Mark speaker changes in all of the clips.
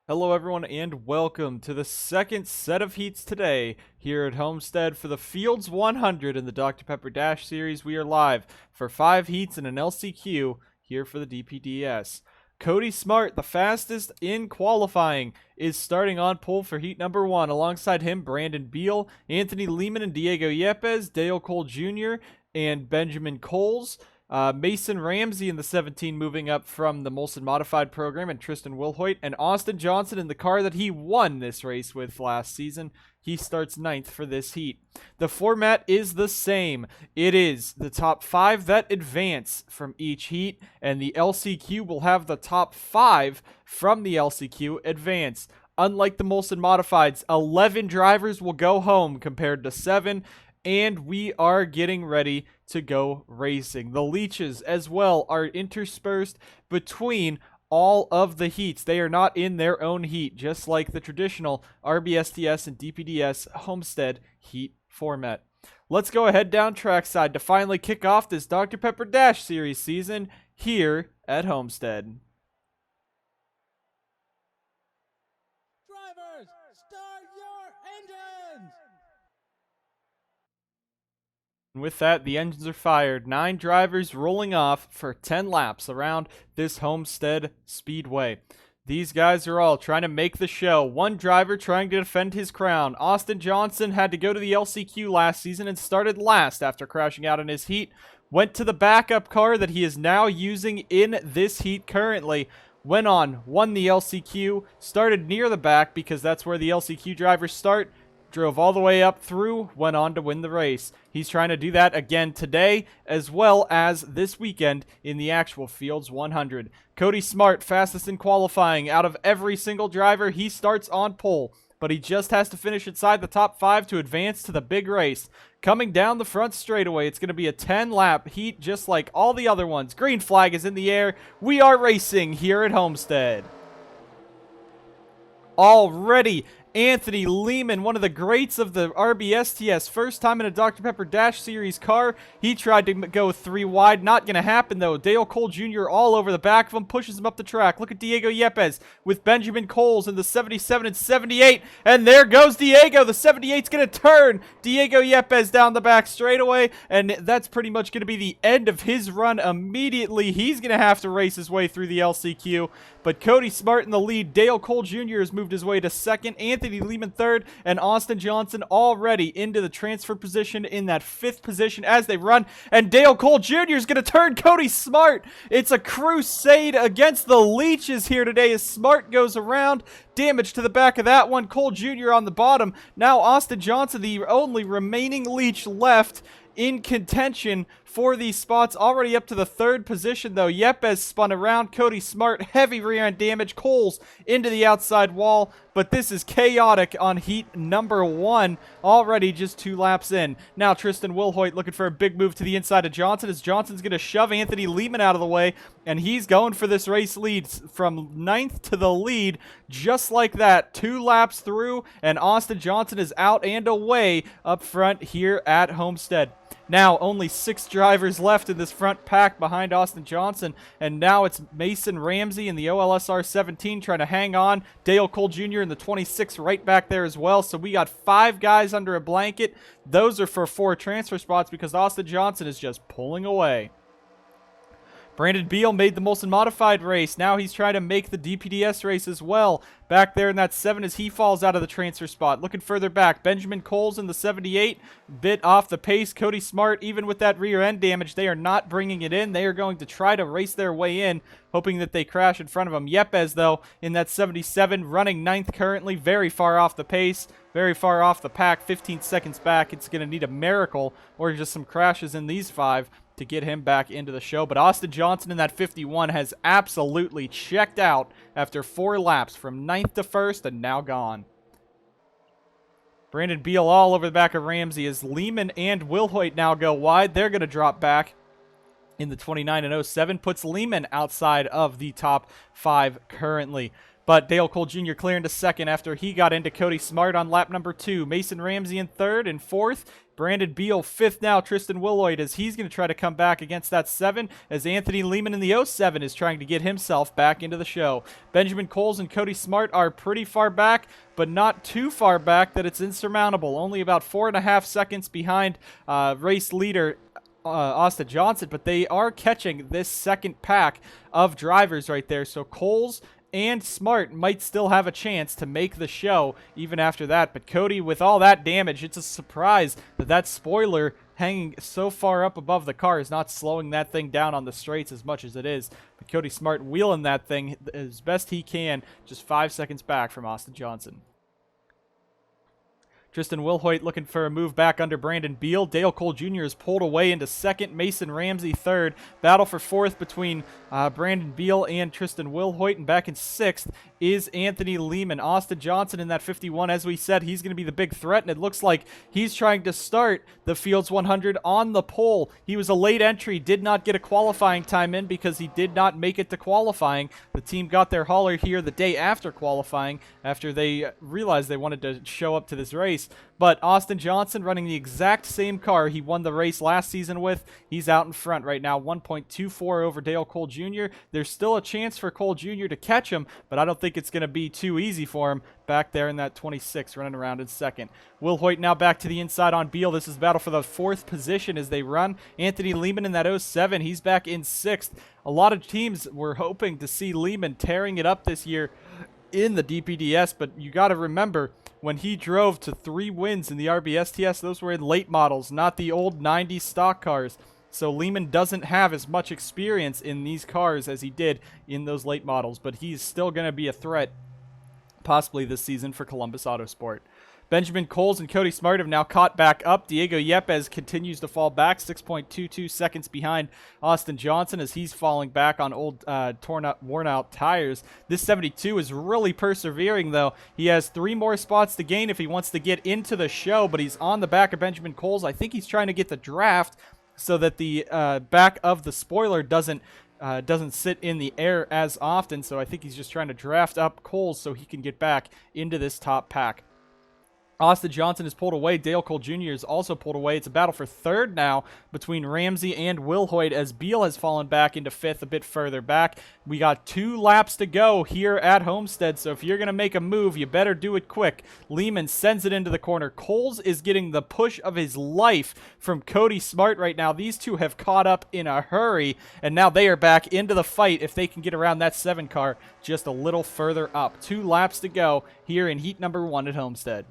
Speaker 1: Hello everyone and welcome to the second set of heats today here at Homestead for the Fields 100 in the Dr. Pepper Dash series. We are live for 5 heats and an LCQ here for the DPDS. Cody Smart, the fastest in qualifying, is starting on pole for heat number 1. Alongside him, Brandon Beal, Anthony Lehman and Diego Yepes, Dale Cole Jr., and Benjamin Coles. Mason Ramsey in the 17 moving up from the Molson Modified program, and Tristan Wilhoit, and Austin Johnson in the car that he won this race with last season. He starts 9th for this heat. The format is the same. It is the top 5 that advance from each heat, and the LCQ will have the top 5 from the LCQ advance. Unlike the Molson Modifieds, 11 drivers will go home compared to 7, and we are getting ready to go racing. The leeches as well are interspersed between all of the heats. They are not in their own heat, just like the traditional RBSTS and DPDS Homestead heat format. Let's go ahead down trackside to finally kick off this Dr. Pepper Dash Series season here at Homestead.
Speaker 2: Drivers, start your engines!
Speaker 1: With that, the engines are fired. 9 drivers rolling off for 10 laps around this Homestead Speedway. These guys are all trying to make the show. One driver trying to defend his crown. Austin Johnson had to go to the LCQ last season and started last after crashing out in his heat. Went to the backup car that he is now using in this heat currently. Went on, won the LCQ, started near the back because that's where the LCQ drivers start. Drove all the way up through, went on to win the race. He's trying to do that again today, as well as this weekend in the actual Fields 100. Cody Smart, fastest in qualifying. Out of every single driver, he starts on pole, but he just has to finish inside the top 5 to advance to the big race. Coming down the front straightaway, it's going to be a 10-lap heat just like all the other ones. Green flag is in the air. We are racing here at Homestead. Already, Anthony Lehman, one of the greats of the RBSTS, first time in a Dr. Pepper Dash Series car. He tried to go 3 wide. Not going to happen, though. Dale Cole Jr. all over the back of him, pushes him up the track. Look at Diego Yepes with Benjamin Coles in the 77 and 78. And there goes Diego. The 78's going to turn Diego Yepes down the back straightaway. And that's pretty much going to be the end of his run immediately. He's going to have to race his way through the LCQ. But Cody Smart in the lead. Dale Cole Jr. has moved his way to 2nd. Anthony Lehman 3rd. And Austin Johnson already into the transfer position in that 5th position as they run. And Dale Cole Jr. is going to turn Cody Smart. It's a crusade against the leeches here today as Smart goes around. Damage to the back of that one. Cole Jr. on the bottom. Now Austin Johnson, the only remaining leech left in contention for these spots, already up to the 3rd position though. Yepes spun around. Cody Smart, heavy rear end damage. Coles into the outside wall, but this is chaotic on heat number 1, already just 2 laps in. Now Tristan Wilhoit looking for a big move to the inside of Johnson, as Johnson's going to shove Anthony Lehman out of the way, and he's going for this race lead from 9th to the lead, just like that. 2 laps through, and Austin Johnson is out and away up front here at Homestead. Now only 6 drivers left in this front pack behind Austin Johnson, and now it's Mason Ramsey in the OLSR 17 trying to hang on. Dale Cole Jr. in the 26 right back there as well. So we got 5 guys under a blanket. Those are for 4 transfer spots because Austin Johnson is just pulling away. Brandon Beal made the Molson Modified race. Now he's trying to make the DPDS race as well. Back there in that 7 as he falls out of the transfer spot. Looking further back, Benjamin Coles in the 78. Bit off the pace. Cody Smart, even with that rear end damage, they are not bringing it in. They are going to try to race their way in, hoping that they crash in front of him. Yepes, though, in that 77, running 9th currently. Very far off the pace. Very far off the pack. 15 seconds back. It's going to need a miracle or just some crashes in these 5 to get him back into the show. But Austin Johnson in that 51 has absolutely checked out after 4 laps from 9th to 1st and now gone. Brandon Beal all over the back of Ramsey as Lehman and Wilhoit now go wide. They're going to drop back in the 29 and 07. Puts Lehman outside of the top 5 currently. But Dale Cole Jr. clearing to second after he got into Cody Smart on lap number 2. Mason Ramsey in third and fourth. Brandon Beal fifth now. Tristan Willoyd as he's going to try to come back against that 7 as Anthony Lehman in the 07 is trying to get himself back into the show. Benjamin Coles and Cody Smart are pretty far back, but not too far back that it's insurmountable. Only about 4.5 seconds behind race leader Austin Johnson, but they are catching this second pack of drivers right there. So Coles and Smart might still have a chance to make the show even after that. But Cody, with all that damage, it's a surprise that that spoiler hanging so far up above the car is not slowing that thing down on the straights as much as it is. But Cody Smart wheeling that thing as best he can, just 5 seconds back from Austin Johnson. Tristan Wilhoit looking for a move back under Brandon Beal. Dale Cole Jr. is pulled away into second. Mason Ramsey third. Battle for fourth between Brandon Beal and Tristan Wilhoit. And back in sixth is Anthony Lehman. Austin Johnson in that 51. As we said, he's going to be the big threat. And it looks like he's trying to start the Fields 100 on the pole. He was a late entry. Did not get a qualifying time in because he did not make it to qualifying. The team got their hauler here the day after qualifying after they realized they wanted to show up to this race. But Austin Johnson running the exact same car he won the race last season with. He's out in front right now, 1.24 over Dale Cole Jr. There's still a chance for Cole Jr. to catch him, but I don't think it's going to be too easy for him back there in that 26 running around in second. Will Hoyt now back to the inside on Beal. This is battle for the fourth position as they run. Anthony Lehman in that 07. He's back in sixth. A lot of teams were hoping to see Lehman tearing it up this year in the DPDS, but you got to remember when he drove to 3 wins in the RBSTS, those were in late models, not the old 90s stock cars. So Lehman doesn't have as much experience in these cars as he did in those late models, but he's still going to be a threat possibly this season for Columbus Autosport. Benjamin Coles and Cody Smart have now caught back up. Diego Yepes continues to fall back, 6.22 seconds behind Austin Johnson as he's falling back on old worn out tires. This 72 is really persevering, though. He has 3 more spots to gain if he wants to get into the show, but he's on the back of Benjamin Coles. I think he's trying to get the draft so that the back of the spoiler doesn't sit in the air as often. So I think he's just trying to draft up Coles so he can get back into this top pack. Austin Johnson is pulled away. Dale Cole Jr. is also pulled away. It's a battle for third now between Ramsey and Wilhoit as Beal has fallen back into fifth a bit further back. We got 2 laps to go here at Homestead, so if you're going to make a move, you better do it quick. Lehman sends it into the corner. Coles is getting the push of his life from Cody Smart right now. These two have caught up in a hurry, and now they are back into the fight if they can get around that 7 car just a little further up. 2 laps to go here in heat number 1 at Homestead.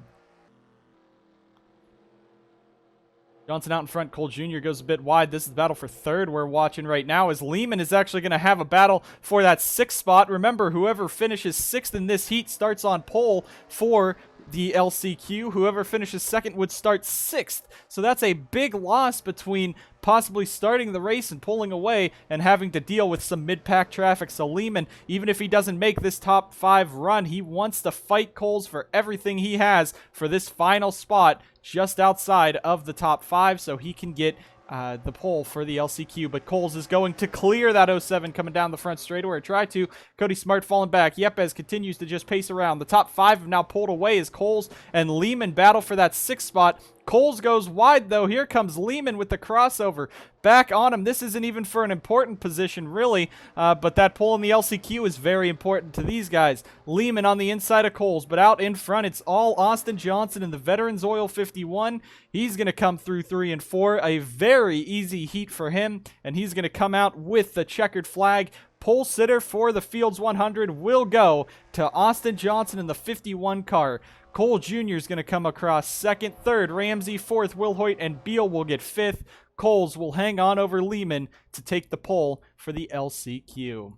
Speaker 1: Johnson out in front. Cole Jr. goes a bit wide. This is the battle for third we're watching right now as Lehman is actually going to have a battle for that 6th spot. Remember, whoever finishes 6th in this heat starts on pole for the LCQ. Whoever finishes 2nd would start 6th. So that's a big loss between possibly starting the race and pulling away and having to deal with some mid-pack traffic. So Lehman, even if he doesn't make this top 5 run, he wants to fight Coles for everything he has for this final spot just outside of the top 5 so he can get the pole for the LCQ, but Coles is going to clear that 07 coming down the front straightaway. Try to. Cody Smart falling back. Yepes continues to just pace around. The top 5 have now pulled away as Coles and Lehman battle for that 6th spot. Coles goes wide, though. Here comes Lehman with the crossover. Back on him. This isn't even for an important position, really, but that pole in the LCQ is very important to these guys. Lehman on the inside of Coles, but out in front, it's all Austin Johnson in the Veterans Oil 51. He's going to come through 3 and 4. A very easy heat for him, and he's going to come out with the checkered flag. Pole sitter for the Fields 100 will go to Austin Johnson in the 51 car. Cole Jr. is going to come across 2nd, 3rd, Ramsey 4th, Wilhoit, and Beal will get 5th. Coles will hang on over Lehman to take the pole for the LCQ.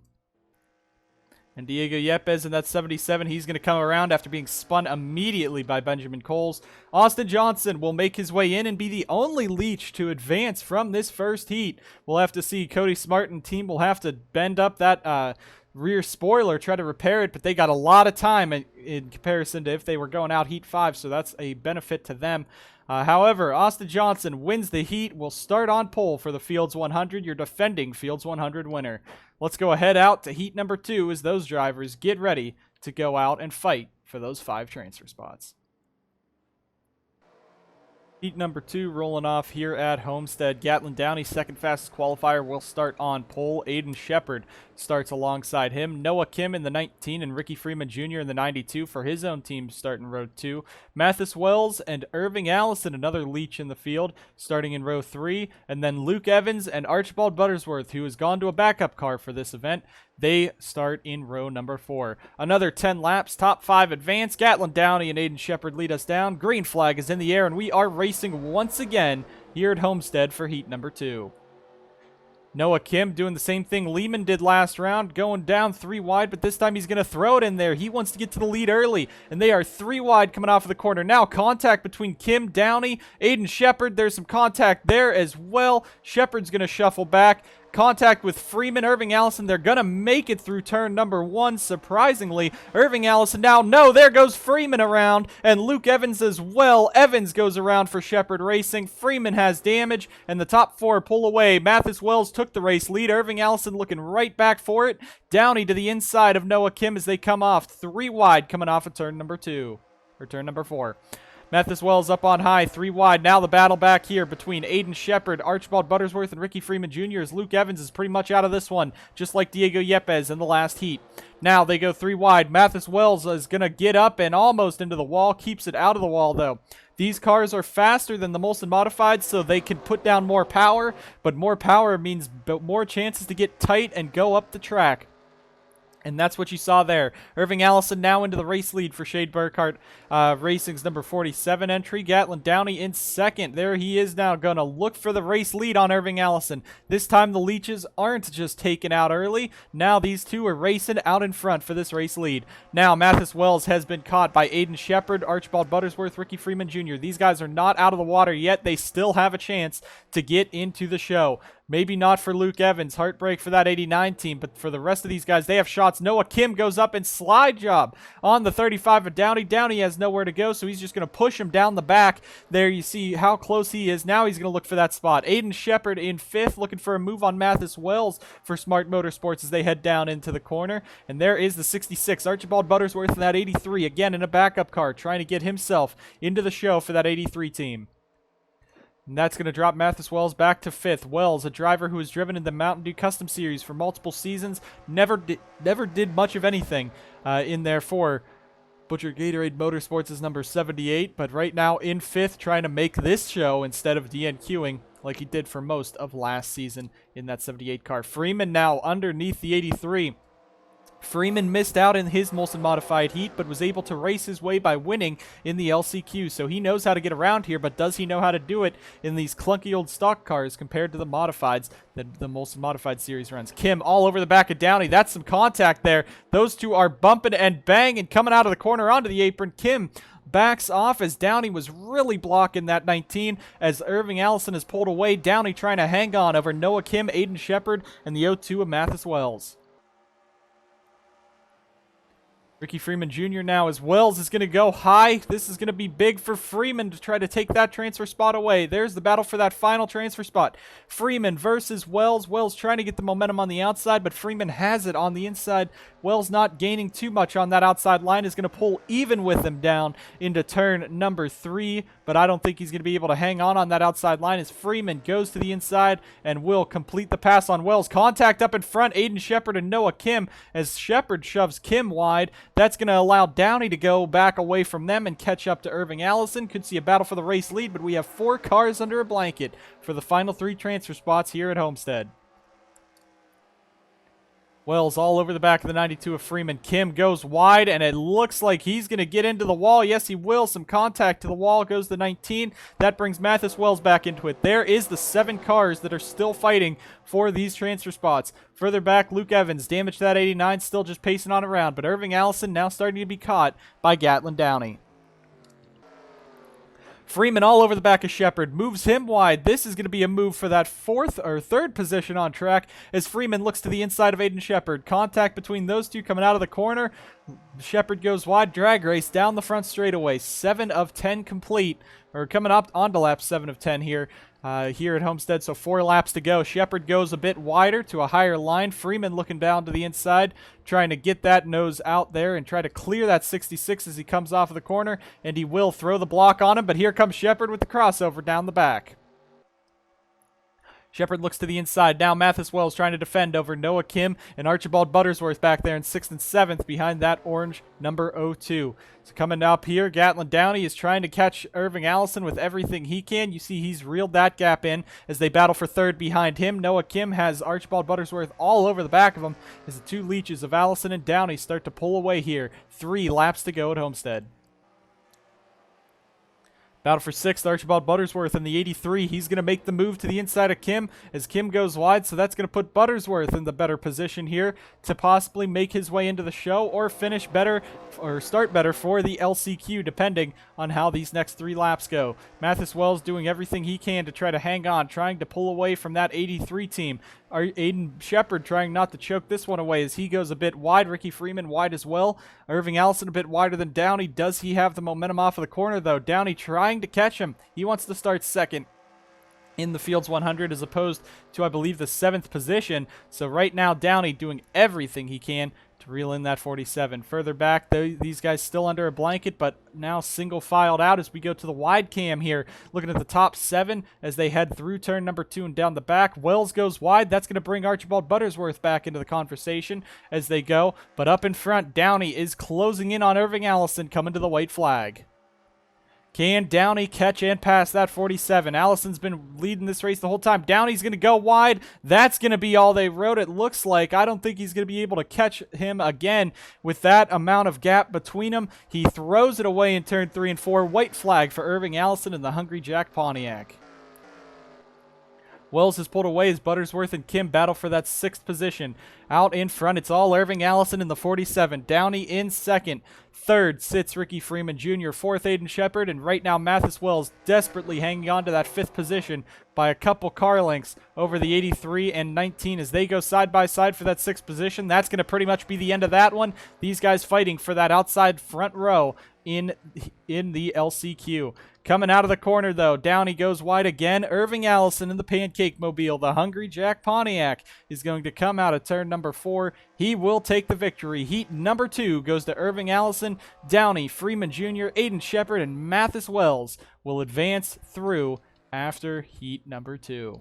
Speaker 1: And Diego Yepes in that 77, he's going to come around after being spun immediately by Benjamin Coles. Austin Johnson will make his way in and be the only leech to advance from this first heat. We'll have to see. Cody Smart and team will have to bend up that rear spoiler, try to repair it, but they got a lot of time in comparison to if they were going out heat 5, so that's a benefit to them. However, Austin Johnson wins the heat, will start on pole for the Fields 100, your defending Fields 100 winner. Let's go ahead out to heat number 2 as those drivers get ready to go out and fight for those 5 transfer spots. Heat number 2 rolling off here at Homestead. Gatlin Downey, second fastest qualifier, will start on pole. Aiden Shepard starts alongside him. Noah Kim in the 19 and Ricky Freeman Jr. in the 92 for his own team starting row 2. Mathis Wells and Irving Allison, another leech in the field, starting in row 3. And then Luke Evans and Archibald Buttersworth, who has gone to a backup car for this event, they start in row number 4. Another 10 laps, top 5 advance. Gatlin Downey and Aiden Shepard lead us down. Green flag is in the air, and we are racing once again here at Homestead for heat number 2. Noah Kim doing the same thing Lehman did last round, going down 3 wide, but this time he's going to throw it in there. He wants to get to the lead early, and they are 3 wide coming off of the corner. Now contact between Kim, Downey, Aiden Shepard. There's some contact there as well. Shepard's going to shuffle back. Contact with Freeman, Irving Allison. They're going to make it through turn number 1, surprisingly. Irving Allison now, no, there goes Freeman around, and Luke Evans as well. Evans goes around for Shepard Racing. Freeman has damage, and the top 4 pull away. Mathis Wells took the race lead. Irving Allison looking right back for it. Downey to the inside of Noah Kim as they come off 3 wide coming off of turn number 2, or turn number 4. Mathis Wells up on high, 3 wide. Now the battle back here between Aiden Shepard, Archibald Buttersworth, and Ricky Freeman Jr. as Luke Evans is pretty much out of this one, just like Diego Yepes in the last heat. Now they go 3 wide. Mathis Wells is going to get up and almost into the wall, keeps it out of the wall though. These cars are faster than the Molson Modified, so they can put down more power, but more power means more chances to get tight and go up the track. And that's what you saw there. Irving Allison now into the race lead for Shade Burkhart Racing's number 47 entry. Gatlin Downey in second. There he is now going to look for the race lead on Irving Allison. This time the leeches aren't just taken out early. Now these two are racing out in front for this race lead. Now Mathis Wells has been caught by Aiden Shepard, Archibald Buttersworth, Ricky Freeman Jr. These guys are not out of the water yet. They still have a chance to get into the show. Maybe not for Luke Evans. Heartbreak for that 89 team. But for the rest of these guys, they have shots. Noah Kim goes up and slide job on the 35 of Downey. Downey has nowhere to go, so he's just going to push him down the back. There you see how close he is. Now he's going to look for that spot. Aiden Shepard in 5th, looking for a move on Mathis Wells for Smart Motorsports as they head down into the corner. And there is the 66. Archibald Buttersworth in that 83. Again in a backup car, trying to get himself into the show for that 83 team. And that's going to drop Mathis Wells back to 5th. Wells, a driver who has driven in the Mountain Dew Custom Series for multiple seasons, never did much of anything in there for Bouchard Gatorade Motorsports is number 78, but right now in 5th, trying to make this show instead of DNQing like he did for most of last season in that 78 car. Freeman now underneath the 83. Freeman missed out in his Molson Modified heat, but was able to race his way by winning in the LCQ. So he knows how to get around here, but does he know how to do it in these clunky old stock cars compared to the Modifieds that the Molson Modified series runs? Kim all over the back of Downey. That's some contact there. Those two are bumping and banging, coming out of the corner onto the apron. Kim backs off as Downey was really blocking that 19 as Irving Allison is pulled away. Downey trying to hang on over Noah Kim, Aiden Shepard, and the 02 of Mathis Wells. Ricky Freeman Jr. now as Wells is going to go high. This is going to be big for Freeman to try to take that transfer spot away. There's the battle for that final transfer spot. Freeman versus Wells. Wells trying to get the momentum on the outside, but Freeman has it on the inside. Wells not gaining too much on that outside line, is going to pull even with him down into turn number 3, but I don't think he's going to be able to hang on that outside line as Freeman goes to the inside and will complete the pass on Wells. Contact up in front, Aiden Shepard and Noah Kim as Shepard shoves Kim wide. That's going to allow Downey to go back away from them and catch up to Irving Allison. Could see a battle for the race lead, but we have 4 cars under a blanket for the final 3 transfer spots here at Homestead. Wells all over the back of the 92 of Freeman. Kim goes wide, and it looks like he's going to get into the wall. Yes, he will. Some contact to the wall. Goes the 19. That brings Mathis Wells back into it. There is the 7 cars that are still fighting for these transfer spots. Further back, Luke Evans. Damage to that 89. Still just pacing on around. But Irving Allison now starting to be caught by Gatlin Downey. Freeman all over the back of Shepard, moves him wide. This is going to be a move for that 4th or 3rd position on track as Freeman looks to the inside of Aiden Shepard. Contact between those two coming out of the corner. Shepard goes wide, drag race down the front straightaway. 7 of 10 complete, or coming up onto lap 7 of 10 here. here at Homestead. So 4 laps to go. Shepard goes a bit wider to a higher line. Freeman looking down to the inside, trying to get that nose out there and try to clear that 66 as he comes off of the corner. And he will throw the block on him, but here comes Shepard with the crossover down the back. Shepard looks to the inside. Now Mathis Wells trying to defend over Noah Kim and Archibald Buttersworth back there in 6th and 7th behind that orange number 02. So coming up here, Gatlin Downey is trying to catch Irving Allison with everything he can. You see he's reeled that gap in as they battle for 3rd behind him. Noah Kim has Archibald Buttersworth all over the back of him as the 2 leeches of Allison and Downey start to pull away here. 3 laps to go at Homestead. Battle for 6th, Archibald Buttersworth in the 83. He's going to make the move to the inside of Kim as Kim goes wide, so that's going to put Buttersworth in the better position here to possibly make his way into the show or finish better or start better for the LCQ, depending on how these next 3 laps go. Mathis Wells doing everything he can to try to hang on, trying to pull away from that 83 team. Aiden Shepard trying not to choke this one away as he goes a bit wide. Ricky Freeman wide as well. Irving Allison a bit wider than Downey. Does he have the momentum off of the corner, though? Downey trying to catch him. He wants to start 2nd in the Fields 100 as opposed to, I believe, the 7th position. So right now, Downey doing everything he can to reel in that 47. Further back, these guys still under a blanket, but now single filed out as we go to the wide cam here. Looking at the top 7 as they head through turn number 2 and down the back. Wells goes wide. That's going to bring Archibald Buttersworth back into the conversation as they go. But up in front, Downey is closing in on Irving Allison coming to the white flag. Can Downey catch and pass that 47? Allison's been leading this race the whole time. Downey's going to go wide. That's going to be all they wrote, it looks like. I don't think he's going to be able to catch him again with that amount of gap between them. He throws it away in turn 3 and 4. White flag for Irving Allison and the Hungry Jack Pontiac. Wells has pulled away as Buttersworth and Kim battle for that 6th position. Out in front, it's all Irving Allison in the 47. Downey in 2nd. 3rd sits Ricky Freeman Jr. 4th, Aiden Shepard. And right now, Mathis Wells desperately hanging on to that 5th position by a couple car lengths over the 83 and 19 as they go side by side for that 6th position. That's going to pretty much be the end of that one. These guys fighting for that outside front row in the LCQ. Coming out of the corner, though, Downey goes wide again. Irving Allison in the Pancake Mobile. The Hungry Jack Pontiac is going to come out of turn number 4. He will take the victory. Heat number 2 goes to Irving Allison. Downey, Freeman Jr., Aiden Shepard, and Mathis Wells will advance through after heat number 2.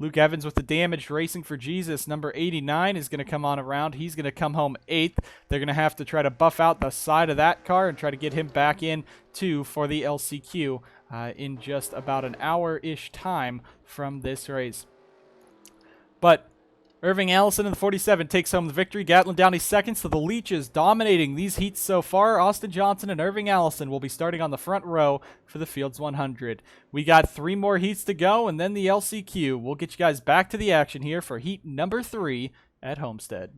Speaker 1: Luke Evans with the damaged Racing for Jesus, number 89, is going to come on around. He's going to come home 8th. They're going to have to try to buff out the side of that car and try to get him back in, too, for the LCQ in just about an hour-ish time from this race. But Irving Allison in the 47 takes home the victory. Gatlin Downey 2nd, so the Leeches dominating these heats so far. Austin Johnson and Irving Allison will be starting on the front row for the Fields 100. We got 3 more heats to go, and then the LCQ. We'll get you guys back to the action here for heat number 3 at Homestead.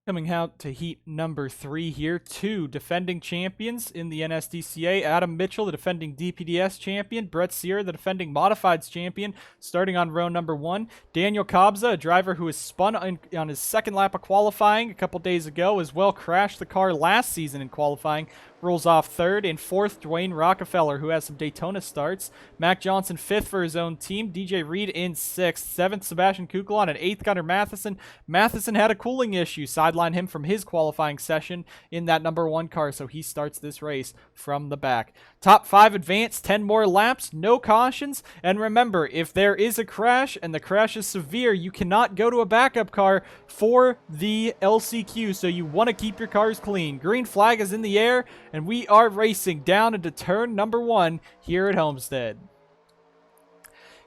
Speaker 1: Coming out to heat number 3 here, 2 defending champions in the NSDCA. Adam Mitchell, the defending DPDS champion. Brett Sear, the defending Modifieds champion, starting on row number 1. Daniel Kobza, a driver who has spun on his 2nd lap of qualifying a couple days ago, as well crashed the car last season in qualifying, rolls off 3rd. And 4th, Dwayne Rockefeller, who has some Daytona starts. Mac Johnson 5th for his own team. DJ Reed in 6th. 7th, Sebastian Kucalan, and 8th, Gunnar Matheson. Matheson had a cooling issue, sidelined him from his qualifying session in that number 1 car, so he starts this race from the back. Top 5 advance, 10 more laps, no cautions, and remember, if there is a crash and the crash is severe, you cannot go to a backup car for the LCQ, so you want to keep your cars clean. Green flag is in the air, and we are racing down into turn number 1 here at Homestead.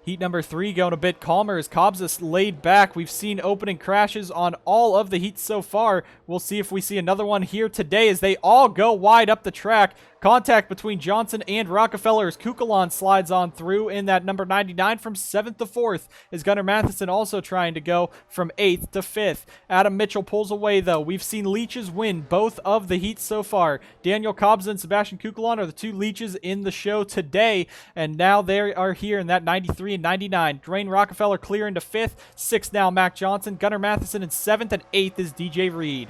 Speaker 1: Heat number 3 going a bit calmer as Kobza laid back. We've seen opening crashes on all of the heats so far. We'll see if we see another one here today as they all go wide up the track. Contact between Johnson and Rockefeller as Kucalan slides on through in that number 99 from 7th to 4th. Is Gunnar Matheson also trying to go from 8th to 5th. Adam Mitchell pulls away, though. We've seen Leeches win both of the heats so far. Daniel Kobza and Sebastian Kucalan are the 2 Leeches in the show today, and now they are here in that 93 and 99. Dwayne Rockefeller clear into 5th. 6th now Mac Johnson. Gunnar Matheson in 7th, and 8th is DJ Reed.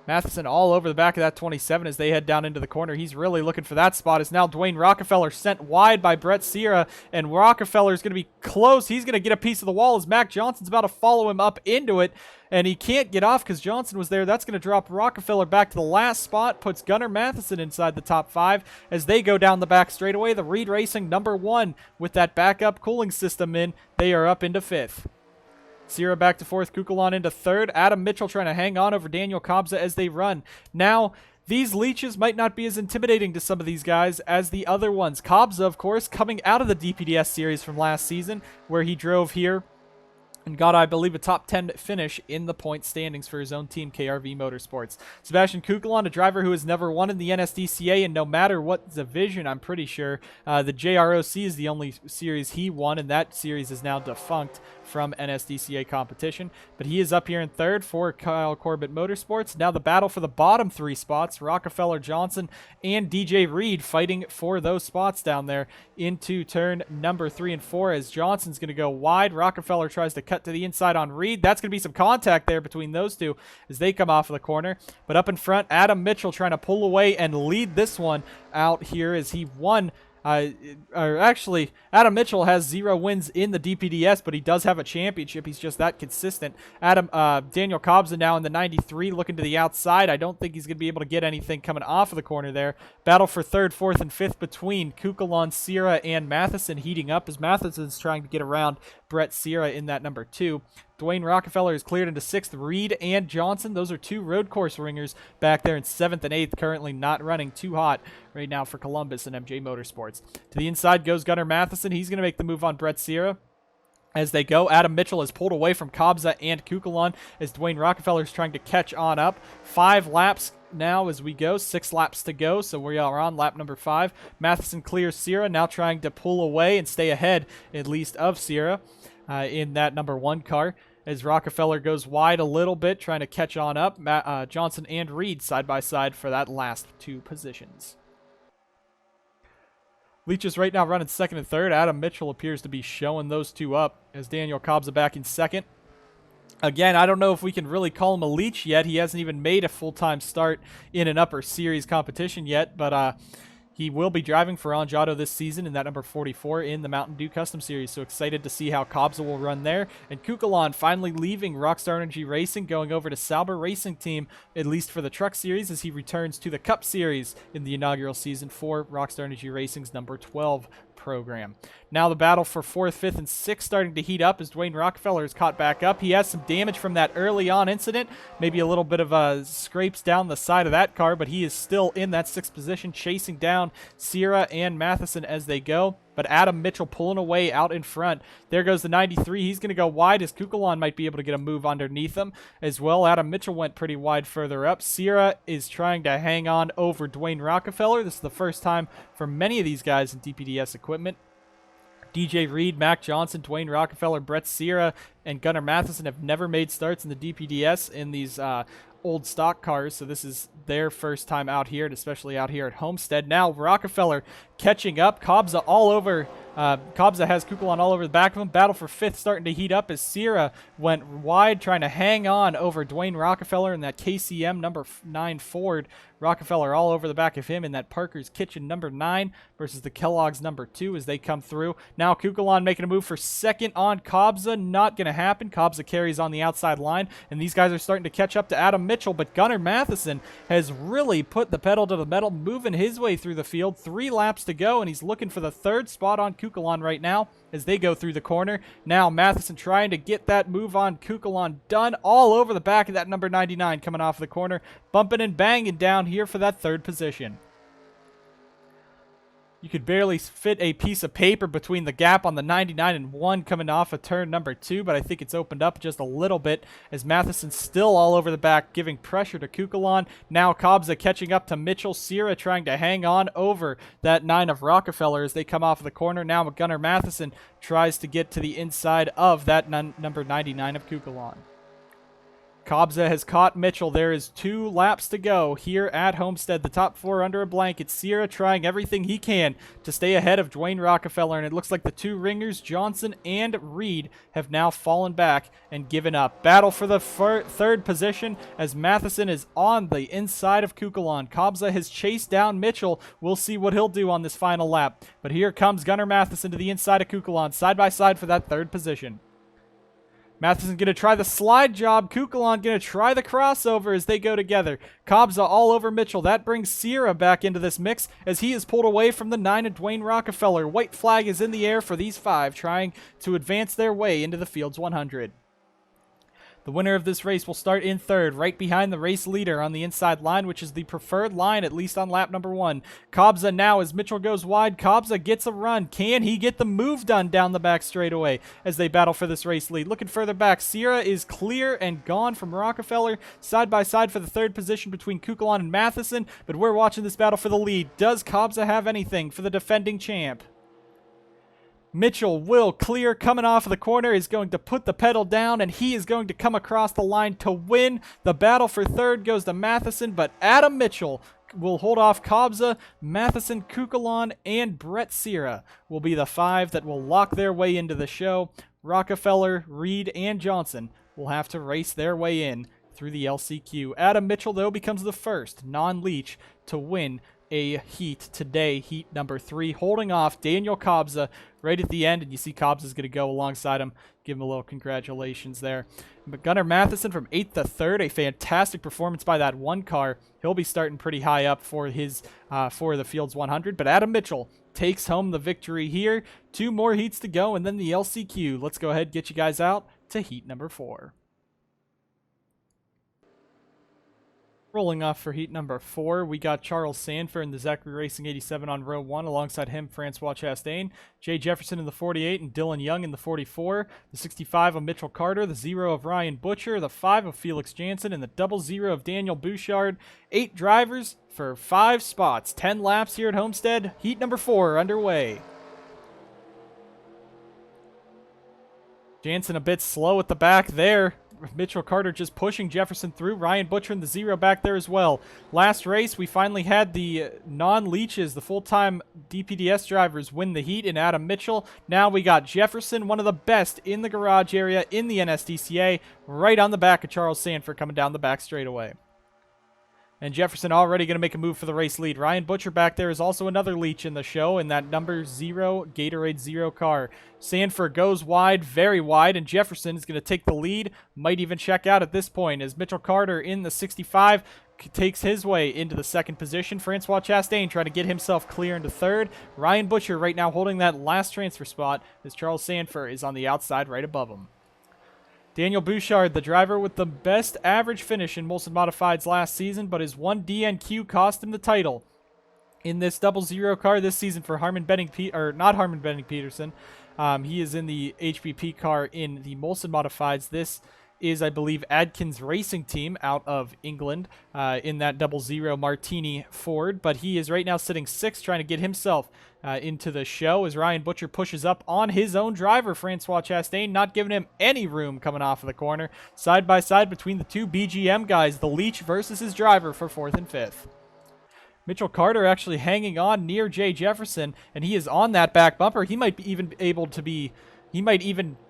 Speaker 1: Matheson all over the back of that 27 as they head down into the corner. He's really looking for that spot. As now Dwayne Rockefeller sent wide by Brett Sierra, and Rockefeller is going to be close. He's going to get a piece of the wall as Mac Johnson's about to follow him up into it, and he can't get off because Johnson was there. That's going to drop Rockefeller back to the last spot, puts Gunnar Matheson inside the top 5 as they go down the back straightaway. The Reed Racing #1 with that backup cooling system in. They are up into 5th. Sierra back to 4th, Kucalan into 3rd. Adam Mitchell trying to hang on over Daniel Kobza as they run. Now, these leeches might not be as intimidating to some of these guys as the other ones. Kobza, of course, coming out of the DPDS series from last season, where he drove here and got, I believe, a top 10 finish in the point standings for his own team, KRV Motorsports. Sebastian Kucalan, a driver who has never won in the NSDCA, and no matter what division, I'm pretty sure, the JROC is the only series he won, and that series is now defunct from NSDCA competition. But he is up here in 3rd for Kyle Corbett Motorsports. Now the battle for the bottom 3 spots, Rockefeller, Johnson, and DJ Reed fighting for those spots down there into turn number 3 and 4 as Johnson's going to go wide. Rockefeller tries to cut to the inside on Reed. That's going to be some contact there between those two as they come off of the corner. But up in front, Adam Mitchell trying to pull away and lead this one out here as he won. Actually, Adam Mitchell has 0 wins in the DPDS, but he does have a championship. He's just that consistent. Daniel Kobza now in the 93, looking to the outside. I don't think he's going to be able to get anything coming off of the corner there. Battle for 3rd, 4th, and 5th between Kucalan, Sierra, and Matheson heating up as Matheson's trying to get around Brett Sierra in that number 2. Dwayne Rockefeller is cleared into 6th. Reed and Johnson, those are 2 road course ringers back there in 7th and 8th, currently not running too hot right now for Columbus and MJ Motorsports. To the inside goes Gunnar Matheson. He's going to make the move on Brett Sierra. As they go, Adam Mitchell is pulled away from Kobza and Kucalan as Dwayne Rockefeller is trying to catch on up. 5 laps now as we go, 6 laps to go, so we are on lap number 5. Matheson clears Sierra, now trying to pull away and stay ahead at least of Sierra in that number 1 car. As Rockefeller goes wide a little bit, trying to catch on up. Johnson and Reed side by side for that last 2 positions. Leach is right now running 2nd and 3rd. Adam Mitchell appears to be showing those 2 up as Daniel Kobza back in 2nd. Again, I don't know if we can really call him a Leach yet. He hasn't even made a full-time start in an upper series competition yet, but he will be driving for Anjado this season in that number 44 in the Mountain Dew Custom Series. So excited to see how Kobza will run there. And Kucalan finally leaving Rockstar Energy Racing, going over to Sauber Racing Team, at least for the Truck Series, as he returns to the Cup Series in the inaugural season for Rockstar Energy Racing's number 12 program. Now the battle for 4th, 5th, and 6th starting to heat up as Dwayne Rockefeller is caught back up. He has some damage from that early on incident, maybe a little bit of scrapes down the side of that car, but he is still in that 6th position, chasing down Sierra and Matheson as they go. But Adam Mitchell pulling away out in front. There goes the 93. He's going to go wide as Kucalan might be able to get a move underneath him as well. Adam Mitchell went pretty wide further up. Sierra is trying to hang on over Dwayne Rockefeller. This is the first time for many of these guys in DPDS equipment. DJ Reed, Mac Johnson, Dwayne Rockefeller, Brett Sierra, and Gunnar Matheson have never made starts in the DPDS in these old stock cars, so this is their first time out here, and especially out here at Homestead. Now Rockefeller catching up. Kobza all over. Kobza has Kucalan all over the back of him. Battle for 5th starting to heat up as Sierra went wide, trying to hang on over Dwayne Rockefeller in that KCM number 9 Ford. Rockefeller all over the back of him in that Parker's Kitchen number 9 versus the Kellogg's number 2 as they come through. Now Kucalan making a move for 2nd on Kobza. Not going to happen. Kobza carries on the outside line, and these guys are starting to catch up to Adam Mitchell, but Gunnar Matheson has really put the pedal to the metal, moving his way through the field. 3 laps to go, and he's looking for the 3rd spot on Kucalan right now as they go through the corner. Now Matheson trying to get that move on Kucalan done all over the back of that number 99 coming off the corner, bumping and banging down here for that 3rd position. You could barely fit a piece of paper between the gap on the 99 and 1 coming off of turn number 2, but I think it's opened up just a little bit as Matheson's still all over the back, giving pressure to Kucalan. Now Kobza catching up to Mitchell. Sierra trying to hang on over that 9 of Rockefeller as they come off of the corner. Now Gunnar Matheson tries to get to the inside of that number 99 of Kucalan. Kobza has caught Mitchell. There is 2 laps to go here at Homestead. The top 4 under a blanket. Sierra trying everything he can to stay ahead of Dwayne Rockefeller, and it looks like the 2 ringers, Johnson and Reed, have now fallen back and given up. Battle for the third position as Matheson is on the inside of Kucalan. Kobza has chased down Mitchell. We'll see what he'll do on this final lap. But here comes Gunnar Matheson to the inside of Kucalan, side by side for that 3rd position. Matheson going to try the slide job. Kucalan going to try the crossover as they go together. Kobza all over Mitchell. That brings Sierra back into this mix as he is pulled away from the 9 of Dwayne Rockefeller. White flag is in the air for these 5 trying to advance their way into the Fields 100. The winner of this race will start in 3rd, right behind the race leader on the inside line, which is the preferred line, at least on lap number 1. Kobza now, as Mitchell goes wide, Kobza gets a run. Can he get the move done down the back straightaway as they battle for this race lead? Looking further back, Sierra is clear and gone from Rockefeller, side by side for the 3rd position between Kucalan and Matheson, but we're watching this battle for the lead. Does Kobza have anything for the defending champ? Mitchell will clear, coming off of the corner, is going to put the pedal down, and he is going to come across the line to win. The battle for 3rd goes to Matheson, but Adam Mitchell will hold off Kobza. Matheson, Kucalan, and Brett Sierra will be the 5 that will lock their way into the show. Rockefeller, Reed, and Johnson will have to race their way in through the LCQ. Adam Mitchell, though, becomes the first non-leech to win a heat today, heat number 3, holding off Daniel Kobza right at the end, and you see Kobza's going to go alongside him. Give him a little congratulations there. But Gunnar Matheson from 8th to 3rd, a fantastic performance by that 1 car. He'll be starting pretty high up for his for the Fields 100, but Adam Mitchell takes home the victory here. 2 more heats to go, and then the LCQ. Let's go ahead and get you guys out to heat number 4. Rolling off for heat number 4, we got Charles Sanford in the Zachary Racing 87 on row 1. Alongside him, Francois Chastain, Jay Jefferson in the 48, and Dylan Young in the 44. The 65 of Mitchell Carter, the 0 of Ryan Butcher, the 5 of Felix Jansen, and the 00 of Daniel Bouchard. 8 drivers for 5 spots. 10 laps here at Homestead. Heat number 4 underway. Jansen a bit slow at the back there. Mitchell Carter just pushing Jefferson through. Ryan Butcher and the 0 back there as well. Last race, we finally had the non-leeches, the full-time DPDS drivers, win the heat in Adam Mitchell. Now we got Jefferson, one of the best in the garage area in the NSDCA, right on the back of Charles Sanford coming down the back straightaway. And Jefferson already going to make a move for the race lead. Ryan Butcher back there is also another leech in the show in that number 0 Gatorade 0 car. Sanford goes wide, very wide, and Jefferson is going to take the lead. Might even check out at this point as Mitchell Carter in the 65 takes his way into the 2nd position. Francois Chastain trying to get himself clear into 3rd. Ryan Butcher right now holding that last transfer spot as Charles Sanford is on the outside right above him. Daniel Bouchard, the driver with the best average finish in Molson Modifieds last season, but his 1 DNQ cost him the title in this 00 car this season for Herman Peterson. He is in the HBP car in the Molson Modifieds. This is, I believe, Adkins Racing Team out of England in that 00 Martini Ford, but he is right now sitting 6th, trying to get himself into the show as Ryan Butcher pushes up on his own driver, Francois Chastain, not giving him any room coming off of the corner. Side by side between the 2 BGM guys, the Leech versus his driver for 4th and 5th. Mitchell Carter actually hanging on near Jay Jefferson, and he is on that back bumper. He might even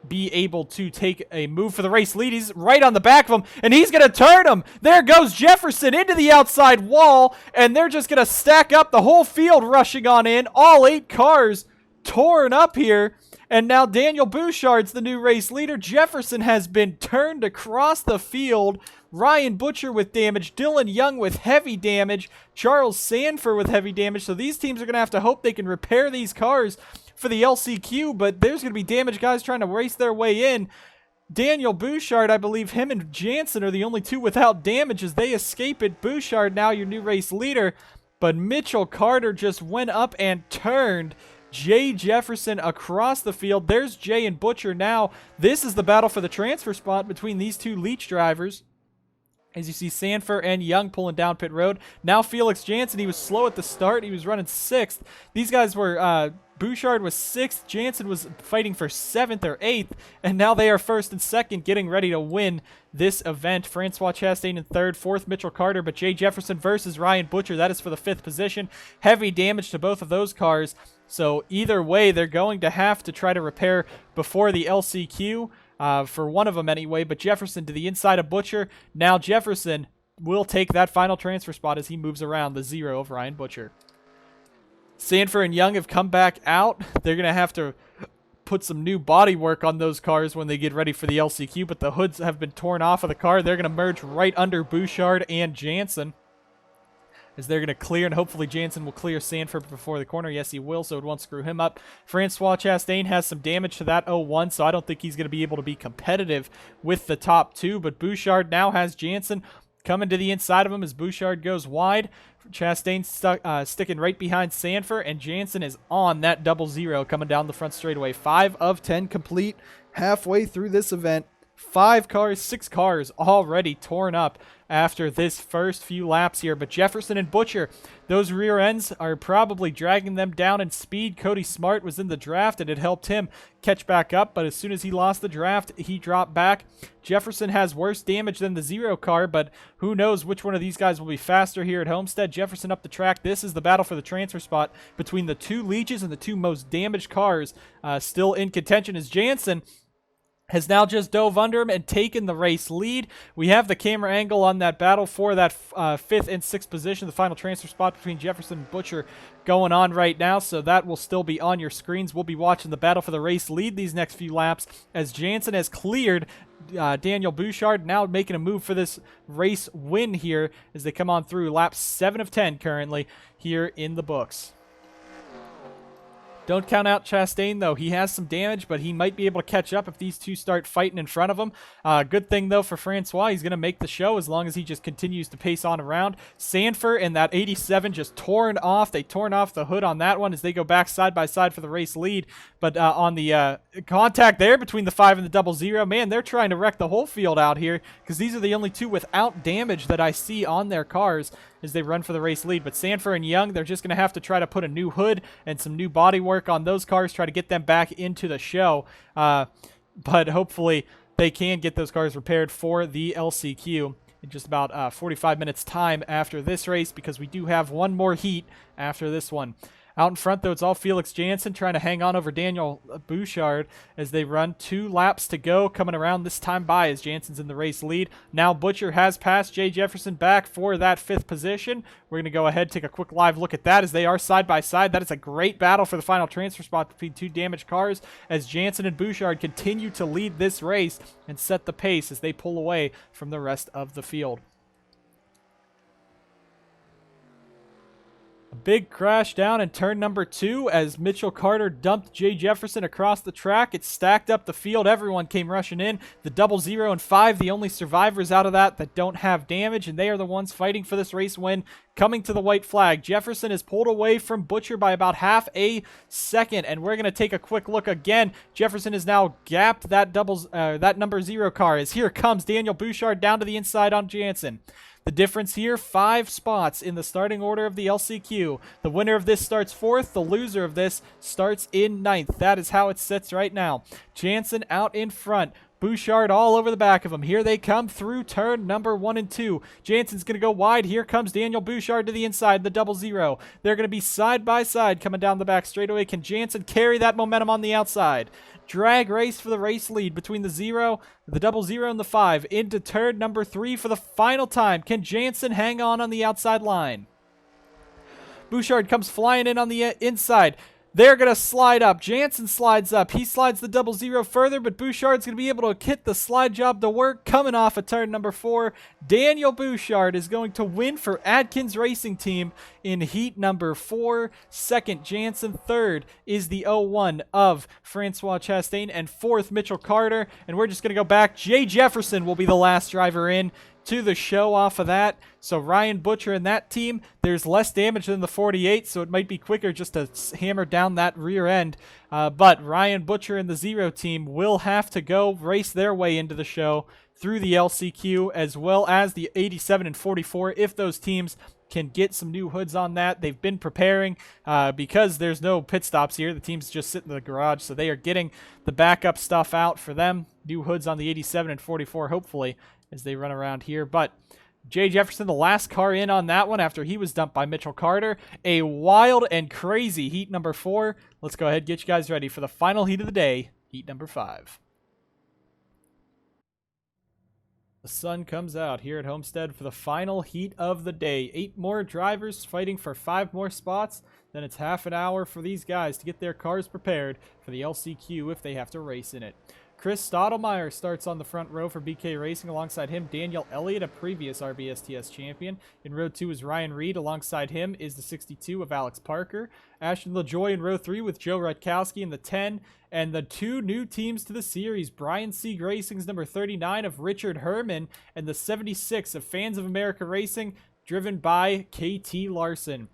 Speaker 1: be able to take a move for the race lead. He's right on the back of him, and he's going to turn him. There goes Jefferson into the outside wall, and they're just going to stack up the whole field rushing on in. All 8 cars torn up here, and now Daniel Bouchard's the new race leader. Jefferson has been turned across the field. Ryan Butcher with damage, Dylan Young with heavy damage, Charles Sanford with heavy damage. So these teams are going to have to hope they can repair these cars for the LCQ, but there's going to be damaged guys trying to race their way in. Daniel Bouchard, I believe him and Jansen are the only 2 without damage as they escape it. Bouchard now your new race leader, but Mitchell Carter just went up and turned Jay Jefferson across the field. There's Jay and Butcher now. This is the battle for the transfer spot between these 2 Leech drivers. As you see Sanford and Young pulling down pit road. Now Felix Jansen, he was slow at the start. He was running 6th. These guys were Bouchard was 6th. Jansen was fighting for 7th or 8th. And now they are 1st and 2nd, getting ready to win this event. Francois Chastain in 3rd, 4th Mitchell Carter, but Jay Jefferson versus Ryan Bouchard. That is for the 5th position. Heavy damage to both of those cars. So either way, they're going to have to try to repair before the LCQ. For one of them anyway, but Jefferson to the inside of Bouchard. Now Jefferson will take that final transfer spot as he moves around the 0 of Ryan Bouchard. Sanford and Young have come back out. They're going to have to put some new body work on those cars when they get ready for the LCQ, but the hoods have been torn off of the car. They're going to merge right under Bouchard and Jansen as they're going to clear, and hopefully Jansen will clear Sanford before the corner. Yes, he will, so it won't screw him up. Francois Chastain has some damage to that 01, so I don't think he's going to be able to be competitive with the top 2, but Bouchard now has Jansen coming to the inside of him as Bouchard goes wide. Chastain sticking right behind Sanford, and Jansen is on that 00 coming down the front straightaway. 5 of 10 complete halfway through this event. 6 cars already torn up after this first few laps here. But Jefferson and Bouchard, those rear ends are probably dragging them down in speed. Cody Smart was in the draft and it helped him catch back up, but as soon as he lost the draft, he dropped back. Jefferson has worse damage than the 0 car, but who knows which one of these guys will be faster here at Homestead. Jefferson up the track. This is the battle for the transfer spot between the 2 leeches and the 2 most damaged cars still in contention as Jansen has now just dove under him and taken the race lead. We have the camera angle on that battle for that 5th and 6th position, the final transfer spot between Jefferson and Bouchard going on right now, so that will still be on your screens. We'll be watching the battle for the race lead these next few laps as Jansen has cleared Daniel Bouchard, now making a move for this race win here as they come on through lap 7 of 10 currently here in the books. Don't count out Chastain, though. He has some damage, but he might be able to catch up if these 2 start fighting in front of him. Good thing, though, for Francois. He's going to make the show as long as he just continues to pace on around. Sanford and that 87 just torn off. They torn off the hood on that one as they go back side by side for the race lead. But on the contact there between the 5 and the 00, man, they're trying to wreck the whole field out here because these are the only 2 without damage that I see on their cars as they run for the race lead. But Sanford and Young, they're just going to have to try to put a new hood and some new body work on those cars, try to get them back into the show. But hopefully they can get those cars repaired for the LCQ in just about 45 minutes time after this race, because we do have one more heat after this one. Out in front, though, it's all Felix Jansen trying to hang on over Daniel Bouchard as they run 2 laps to go, coming around this time by as Jansen's in the race lead. Now Bouchard has passed Jay Jefferson back for that 5th position. We're going to go ahead and take a quick live look at that as they are side by side. That is a great battle for the final transfer spot between 2 damaged cars as Jansen and Bouchard continue to lead this race and set the pace as they pull away from the rest of the field. Big crash down in turn number 2 as Mitchell Carter dumped Jay Jefferson across the track. It stacked up the field. Everyone came rushing in. The 00 and 5, the only survivors out of that don't have damage, and they are the ones fighting for this race win. Coming to the white flag, Jefferson is pulled away from Bouchard by about half a second, and we're going to take a quick look again. Jefferson has now gapped that number 0 car as here comes Daniel Bouchard down to the inside on Jansen. The difference here, 5 spots in the starting order of the LCQ. The winner of this starts 4th. The loser of this starts in 9th. That is how it sits right now. Jansen out in front. Bouchard all over the back of him. Here they come through turn number 1 and 2. Jansen's going to go wide. Here comes Daniel Bouchard to the inside, the 00. They're going to be side by side coming down the back straightaway. Can Jansen carry that momentum on the outside? Drag race for the race lead between the 0, the 00, and the 5 into turn number 3 for the final time. Can Jansen hang on the outside line? Bouchard comes flying in on the inside. They're going to slide up. Jansen slides up. He slides the 00 further, but Bouchard's going to be able to get the slide job to work. Coming off of turn number 4, Daniel Bouchard is going to win for Adkins Racing Team in heat number 4. Second, Jansen. Third is the 01 of Francois Chastain, and 4th, Mitchell Carter. And we're just going to go back. Jay Jefferson will be the last driver in to the show off of that. So Ryan Bouchard and that team, there's less damage than the 48, so it might be quicker just to hammer down that rear end. But Ryan Bouchard and the 0 team will have to go race their way into the show through the LCQ, as well as the 87 and 44 if those teams can get some new hoods on that. They've been preparing because there's no pit stops here. The team's just sitting in the garage, so they are getting the backup stuff out for them. New hoods on the 87 and 44, hopefully, as they run around here. But Jay Jefferson, the last car in on that one after he was dumped by Mitchell Carter. A wild and crazy heat number 4. Let's go ahead and get you guys ready for the final heat of the day, heat number 5. The sun comes out here at Homestead for the final heat of the day. 8 more drivers fighting for 5 more spots. Then it's half an hour for these guys to get their cars prepared for the LCQ if they have to race in it. Chris Stottlemyre starts on the front row for BK Racing. Alongside him, Daniel Elliott, a previous RBSTS champion. In row 2 is Ryan Reed. Alongside him is the 62 of Alex Parker. Ashton LaJoy in row 3 with Joe Rutkowski in the 10. And the 2 new teams to the series, Brian Sieg Racing's number 39 of Richard Herman and the 76 of Fans of America Racing, driven by KT Larson.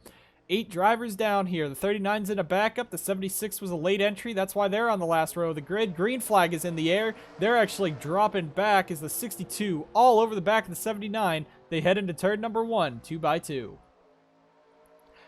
Speaker 1: 8 drivers down here. The 39's in a backup. The 76 was a late entry. That's why they're on the last row of the grid. Green flag is in the air. They're actually dropping back as the 62 all over the back of the 79. They head into turn number 1, 2 by 2.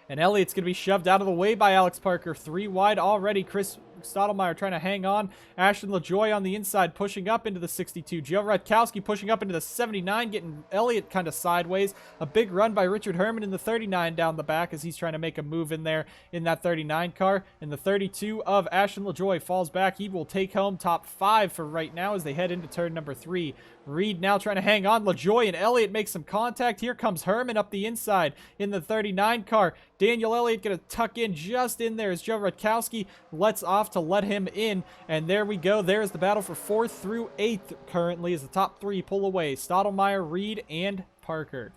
Speaker 1: And Elliott's going to be shoved out of the way by Alex Parker. 3 wide already. Chris Stottlemyre trying to hang on. Ashton LaJoy on the inside pushing up into the 62. Joe Rutkowski pushing up into the 79, getting Elliott kind of sideways. A big run by Richard Herman in the 39 down the back as he's trying to make a move in there in that 39 car. And the 32 of Ashton LaJoy falls back. He will take home top 5 for right now as they head into turn number 3. Reed now trying to hang on. LaJoy and Elliott make some contact. Here comes Herman up the inside in the 39 car. Daniel Elliott going to tuck in just in there as Joe Rutkowski lets off to let him in. And there we go. There's the battle for 4th through 8th currently as the top 3 pull away. Stottlemyre, Reed, and Parker.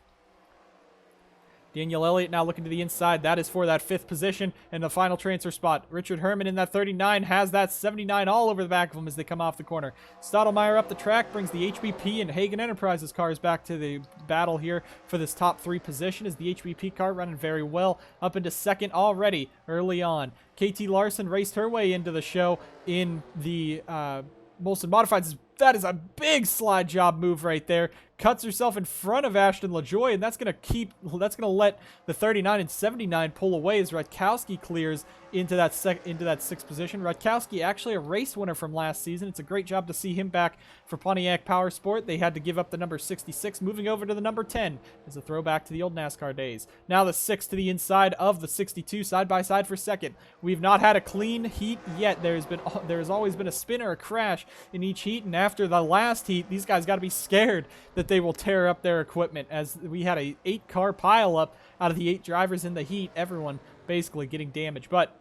Speaker 1: Daniel Elliott now looking to the inside. That is for that 5th position and the final transfer spot. Richard Herman in that 39 has that 79 all over the back of him as they come off the corner. Stottlemyre up the track brings the HBP and Hagen Enterprises cars back to the battle here for this top 3 position as the HBP car running very well up into 2nd already early on. KT Larson raced her way into the show in the Molson Modifieds. That is a big slide job move right there. Cuts herself in front of Ashton LaJoy, and that's going to let the 39 and 79 pull away as Rutkowski clears into that 6th position. Rutkowski actually a race winner from last season. It's a great job to see him back for Pontiac Power Sport. They had to give up the number 66, moving over to the number 10 as a throwback to the old NASCAR days. Now the 6 to the inside of the 62, side by side for 2nd. We've not had a clean heat yet. There has always been a spin or a crash in each heat, and after the last heat, these guys got to be scared that they will tear up their equipment as we had a 8-car pile up out of the 8 drivers in the heat. Everyone basically getting damaged. But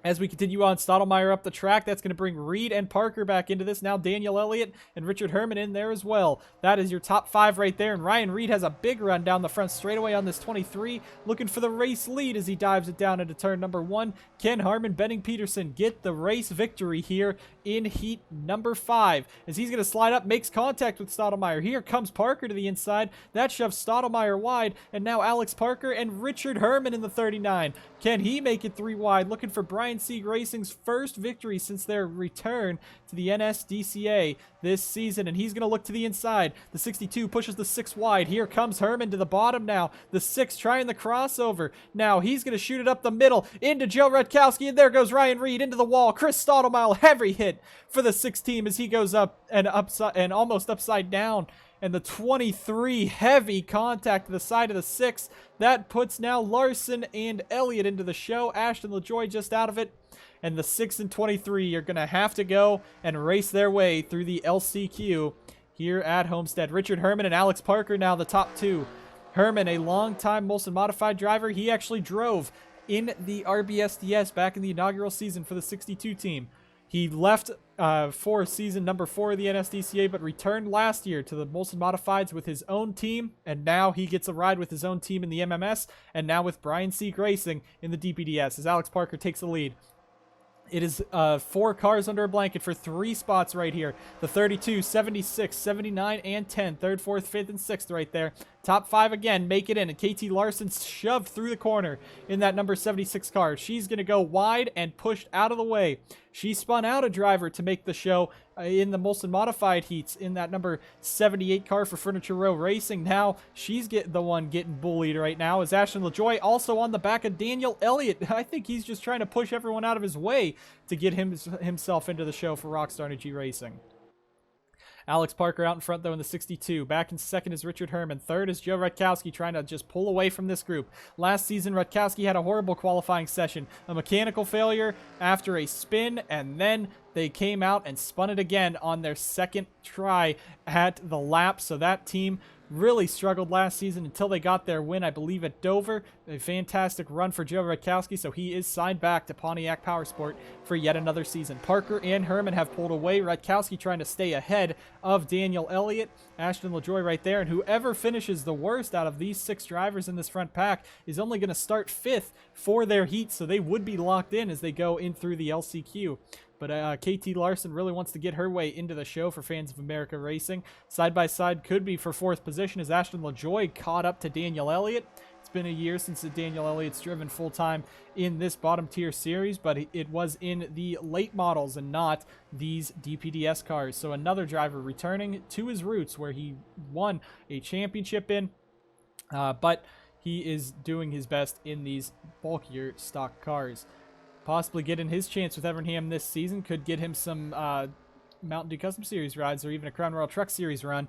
Speaker 1: as we continue on, Stottlemyre up the track. That's going to bring Reed and Parker back into this. Now Daniel Elliott and Richard Herman in there as well. That is your top 5 right there. And Ryan Reed has a big run down the front straightaway on this 23, looking for the race lead as he dives it down into turn number 1. Ken Harmon, Benning Peterson get the race victory here in heat number 5 as he's going to slide up, makes contact with Stottlemyre. Here comes Parker to the inside. That shoves Stottlemyre wide, and now Alex Parker and Richard Herman in the 39. Can he make it 3 wide? Looking for Brian Sieg Racing's first victory since their return to the NSDCA this season, and he's going to look to the inside. The 62 pushes the 6 wide. Here comes Herman to the bottom now. The 6 trying the crossover. Now he's going to shoot it up the middle into Joe Rutkowski, and there goes Ryan Reed into the wall. Chris Stottlemyre, heavy hit for the 6 team as he goes up and almost upside down. And the 23 heavy contact to the side of the 6. That puts now Larson and Elliott into the show. Ashton LaJoy just out of it. And the 6 and 23 are going to have to go and race their way through the LCQ here at Homestead. Richard Herman and Alex Parker now the top 2. Herman, a longtime Molson Modified driver. He actually drove in the RBSTS back in the inaugural season for the 62 team. He left for season number 4 of the NSDCA, but returned last year to the Molson Modifieds with his own team, and now he gets a ride with his own team in the MMS, and now with Brian Sieg Racing in the DPDS as Alex Parker takes the lead. It is 4 cars under a blanket for 3 spots right here. The 32, 76, 79, and 10. 3rd, 4th, 5th, and 6th right there. Top 5 again, make it in. And KT Larson shoved through the corner in that number 76 car. She's going to go wide and pushed out of the way. She spun out a driver to make the show, in the Molson Modified Heats in that number 78 car for Furniture Row Racing. Now she's the one getting bullied right now, is Ashton LaJoy also on the back of Daniel Elliott. I think he's just trying to push everyone out of his way to get himself into the show for Rockstar Energy Racing. Alex Parker out in front, though, in the 62. Back in second is Richard Herman. Third is Joe Rutkowski, trying to just pull away from this group. Last season, Rutkowski had a horrible qualifying session. A mechanical failure after a spin, and then they came out and spun it again on their second try at the lap. So that team really struggled last season until they got their win, I believe, at Dover. A fantastic run for Joe Rutkowski, so he is signed back to Pontiac Powersport for yet another season. Parker and Herman have pulled away. Rutkowski trying to stay ahead of Daniel Elliott. Ashton LaJoy right there, and whoever finishes the worst out of these 6 drivers in this front pack is only going to start 5th for their heat, so they would be locked in as they go in through the LCQ. But KT Larson really wants to get her way into the show for Fans of America Racing. Side-by-side could be for 4th position as Ashton LaJoy caught up to Daniel Elliott. It's been a year since Daniel Elliott's driven full-time in this bottom-tier series, but it was in the late models and not these DPDS cars. So another driver returning to his roots where he won a championship in, but he is doing his best in these bulkier stock cars. Possibly getting his chance with Evernham this season. Could get him some Mountain Dew Custom Series rides or even a Crown Royal Truck Series run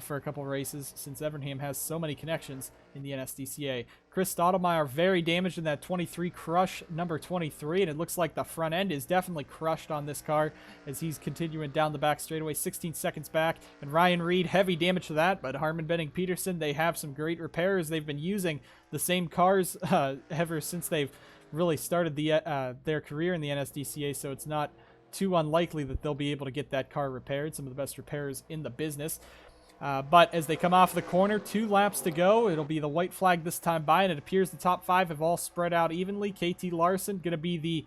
Speaker 1: for a couple races, since Evernham has so many connections in the NSDCA. Chris Stottlemyre very damaged in that 23 crush number 23, and it looks like the front end is definitely crushed on this car as he's continuing down the back straightaway, 16 seconds back. And Ryan Reed, heavy damage to that, but Harmon Benning Peterson, they have some great repairers. They've been using the same cars ever since they've really started their career in the NSDCA, so it's not too unlikely that they'll be able to get that car repaired. Some of the best repairers in the business. But as they come off the corner, 2 laps to go. It'll be the white flag this time by, and it appears the top 5 have all spread out evenly. KT Larson going to be the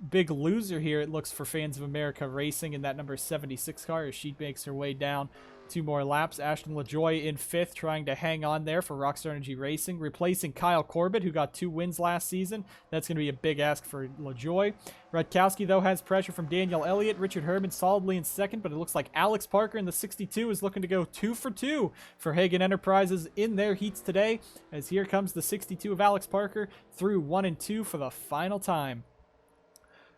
Speaker 1: big loser here, it looks, for Fans of America Racing in that number 76 car as she makes her way down 2 more laps. Ashton LaJoy in 5th, trying to hang on there for Rockstar Energy Racing, replacing Kyle Corbett, who got 2 wins last season. That's going to be a big ask for LaJoy. Rutkowski, though, has pressure from Daniel Elliott. Richard Herman solidly in 2nd, but it looks like Alex Parker in the 62 is looking to go 2 for 2 for Hagen Enterprises in their heats today, as here comes the 62 of Alex Parker through 1 and 2 for the final time.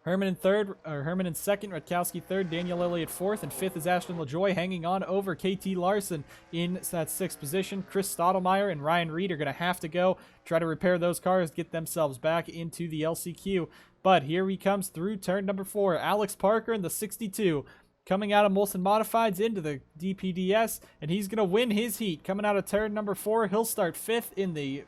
Speaker 1: Herman in 2nd, Rutkowski 3rd, Daniel Elliott 4th, and 5th is Ashton LaJoy, hanging on over KT Larson in that 6th position. Chris Stottlemyre and Ryan Reed are going to have to go try to repair those cars, get themselves back into the LCQ. But here he comes through turn number 4. Alex Parker in the 62, coming out of Molson Modifieds into the DPDS, and he's going to win his heat. Coming out of turn number 4, he'll start 5th in the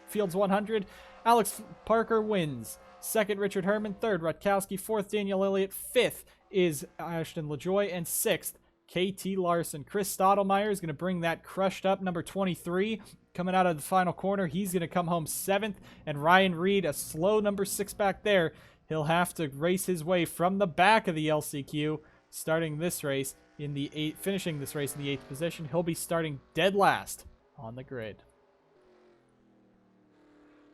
Speaker 1: Fields 100. Alex Parker wins. 2nd, Richard Herman. 3rd, Rutkowski. 4th, Daniel Elliott. 5th is Ashton LaJoy. And 6th, KT Larson. Chris Stottlemyre is going to bring that crushed up number 23. Coming out of the final corner, he's going to come home 7th. And Ryan Reed, a slow number 6 back there. He'll have to race his way from the back of the LCQ, starting this race in the 8th, finishing this race in the 8th position. He'll be starting dead last on the grid.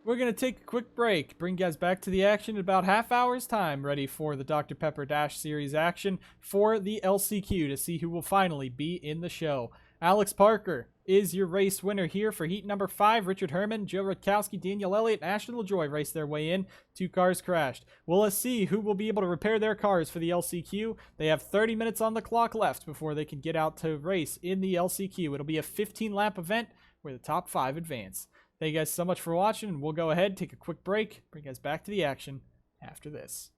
Speaker 1: We're going to take a quick break, bring you guys back to the action in about half hour's time, ready for the Dr. Pepper Dash Series action for the LCQ to see who will finally be in the show. Alex Parker is your race winner here for heat number 5. Richard Herman, Joe Rutkowski, Daniel Elliott, and Ashton LaJoy race their way in. 2 cars crashed. Well, let's see who will be able to repair their cars for the LCQ. They have 30 minutes on the clock left before they can get out to race in the LCQ. It'll be a 15-lap event where the top 5 advance. Thank you guys so much for watching, and we'll go ahead, take a quick break, bring you guys back to the action after this.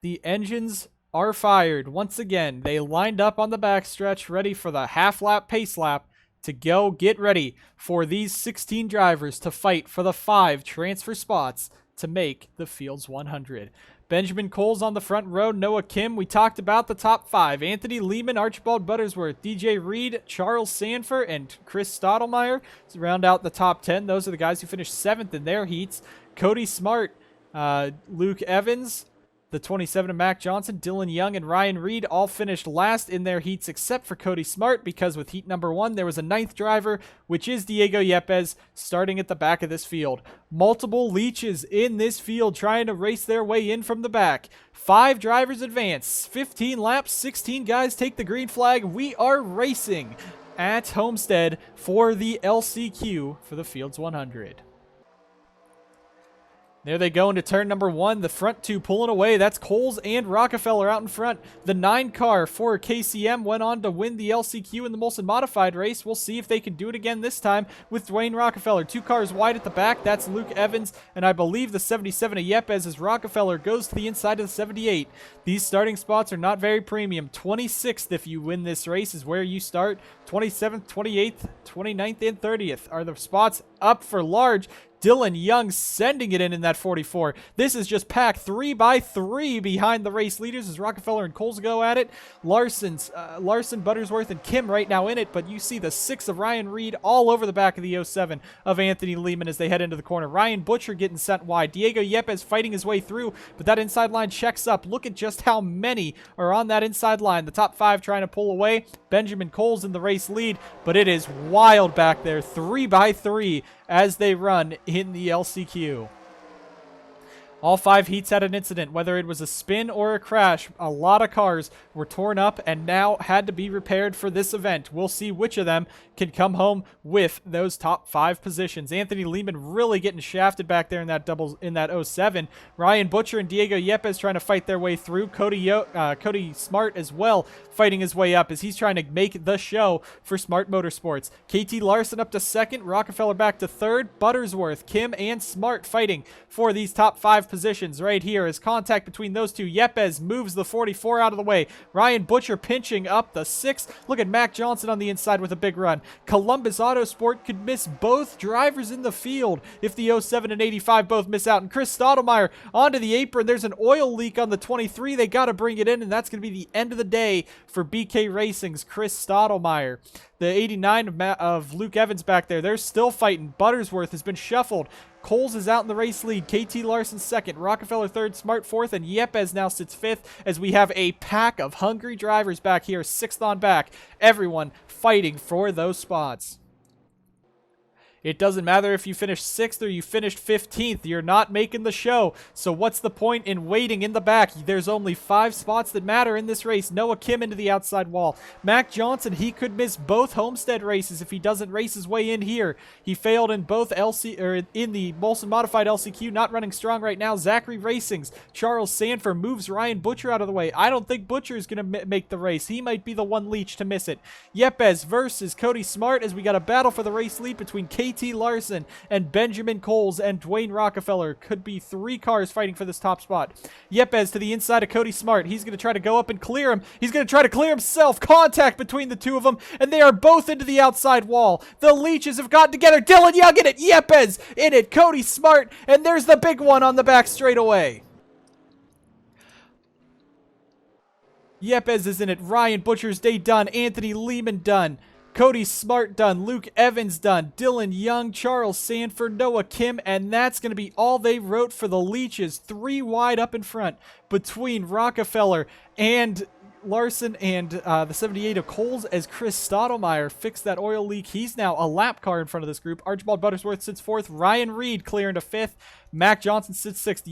Speaker 1: The engines are fired once again. They lined up on the backstretch, ready for the half-lap pace lap to go get ready for these 16 drivers to fight for the 5 transfer spots to make the Fields 100. Benjamin Cole's on the front row. Noah Kim. We talked about the top 5. Anthony Lehman, Archibald Buttersworth, DJ Reed, Charles Sanford, and Chris Stottlemyre to round out the top 10. Those are the guys who finished 7th in their heats. Cody Smart, Luke Evans, The 27 of Mac Johnson, Dylan Young, and Ryan Reed all finished last in their heats except for Cody Smart, because with heat number 1, there was a 9th driver, which is Diego Yepes, starting at the back of this field. Multiple leeches in this field trying to race their way in from the back. 5 drivers advance, 15 laps, 16 guys take the green flag. We are racing at Homestead for the LCQ for the Fields 100. There they go into turn number 1. The front 2 pulling away. That's Coles and Rockefeller out in front. The 9 car for KCM went on to win the LCQ in the Molson Modified race. We'll see if they can do it again this time with Dwayne Rockefeller. 2 cars wide at the back. That's Luke Evans, and I believe the 77 of Yepes as Rockefeller goes to the inside of the 78. These starting spots are not very premium. 26th if you win this race is where you start. 27th, 28th, 29th, and 30th are the spots up for large. Dylan Young sending it in that 44. This is just packed 3 by 3 behind the race leaders as Rockefeller and Coles go at it. Larson, Buttersworth, and Kim right now in it, but you see the 6 of Ryan Reed all over the back of the 07 of Anthony Lehman as they head into the corner. Ryan Bouchard getting sent wide. Diego Yepes fighting his way through, but that inside line checks up. Look at just how many are on that inside line. The top 5 trying to pull away. Benjamin Coles in the race lead, but it is wild back there. 3 by 3 as they run in the LCQ. All 5 heats had an incident, whether it was a spin or a crash. A lot of cars were torn up and now had to be repaired for this event. We'll see which of them can come home with those top 5 positions. Anthony Lehman really getting shafted back there in that 07. Ryan Butcher and Diego Yepes trying to fight their way through. Cody Smart as well fighting his way up as he's trying to make the show for Smart Motorsports. KT Larson up to 2nd, Rockefeller back to 3rd, Buttersworth, Kim, and Smart fighting for these top 5 positions right here as contact between those two. Yepes moves the 44 out of the way. Ryan Butcher pinching up the 6th. Look at Mac Johnson on the inside with a big run. Columbus Autosport could miss both drivers in the field if the 07 and 85 both miss out. And Chris Stottlemyre onto the apron. There's an oil leak on the 23. They got to bring it in, and that's going to be the end of the day for BK Racing's Chris Stottlemyre. The 89 of Luke Evans back there, they're still fighting. Buttersworth has been shuffled. Coles is out in the race lead. KT Larson 2nd, Rockefeller 3rd, Smart 4th, and Yepes now sits 5th as we have a pack of hungry drivers back here, 6th on back. Everyone fighting for those spots. It doesn't matter if you finished 6th or you finished 15th. You're not making the show. So what's the point in waiting in the back? There's only 5 spots that matter in this race. Noah Kim into the outside wall. Mac Johnson, he could miss both Homestead races if he doesn't race his way in here. He failed in both in the Molson Modified LCQ, not running strong right now. Zachary Racing's Charles Sanford moves Ryan Butcher out of the way. I don't think Butcher is going to make the race. He might be the one leech to miss it. Yepes versus Cody Smart as we got a battle for the race lead between KT Larson and Benjamin Coles and Dwayne Rockefeller. Could be 3 cars fighting for this top spot. Yepes to the inside of Cody Smart. He's going to try to go up and clear him. He's going to try to clear himself. Contact between the 2 of them, and they are both into the outside wall. The leeches have gotten together. Dylan Young in it. Yepes in it. Cody Smart, and there's the big one on the back straightaway. Yepes is in it. Ryan Butcher's day done. Anthony Lehman done. Cody Smart done, Luke Evans done, Dylan Young, Charles Sanford, Noah Kim, and that's going to be all they wrote for the leeches. 3 wide up in front between Rockefeller and Larson and the 78 of Coles as Chris Stottlemyre fixed that oil leak. He's now a lap car in front of this group. Archibald Buttersworth sits 4th. Ryan Reed clearing to 5th. Mac Johnson sits 6th.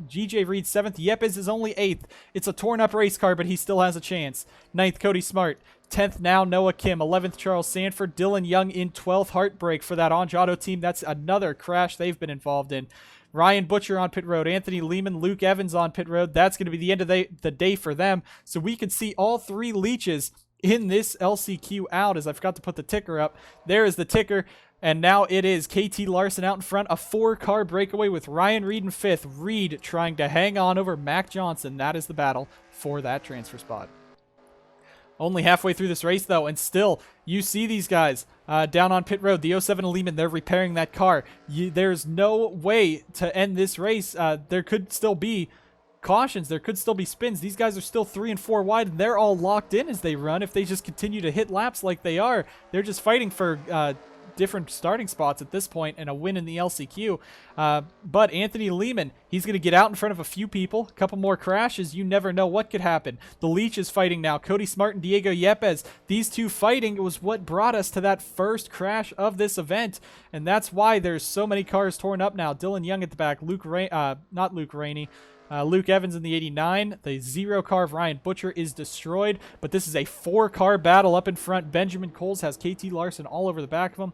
Speaker 1: GJ Reed 7th. Yepes is only 8th. It's a torn up race car, but he still has a chance. 9th, Cody Smart. 10th now, Noah Kim. 11th, Charles Sanford. Dylan Young in 12th. Heartbreak for that Onge Auto team. That's another crash they've been involved in. Ryan Butcher on pit road. Anthony Lehman, Luke Evans on pit road. That's going to be the end of the day for them. So we can see all 3 leeches in this LCQ out, as I forgot to put the ticker up. There is the ticker. And now it is KT Larson out in front. A 4-car breakaway with Ryan Reed in 5th. Reed trying to hang on over Mac Johnson. That is the battle for that transfer spot. Only halfway through this race, though, and still, you see these guys down on pit road. The 07 Lehman, they're repairing that car. There's no way to end this race. There could still be cautions. There could still be spins. These guys are still 3 and 4 wide, and they're all locked in as they run. If they just continue to hit laps like they are, they're just fighting for different starting spots at this point and a win in the LCQ. But Anthony Lehman, he's going to get out in front of a few people. A couple more crashes. You never know what could happen. The Leech is fighting now. Cody Smart and Diego Yepes. These two fighting was what brought us to that first crash of this event. And that's why there's so many cars torn up now. Dylan Young at the back. Luke Evans in the 89. The 0 car of Ryan Bouchard is destroyed, but this is a 4-car battle up in front. Benjamin Coles has KT Larson all over the back of him.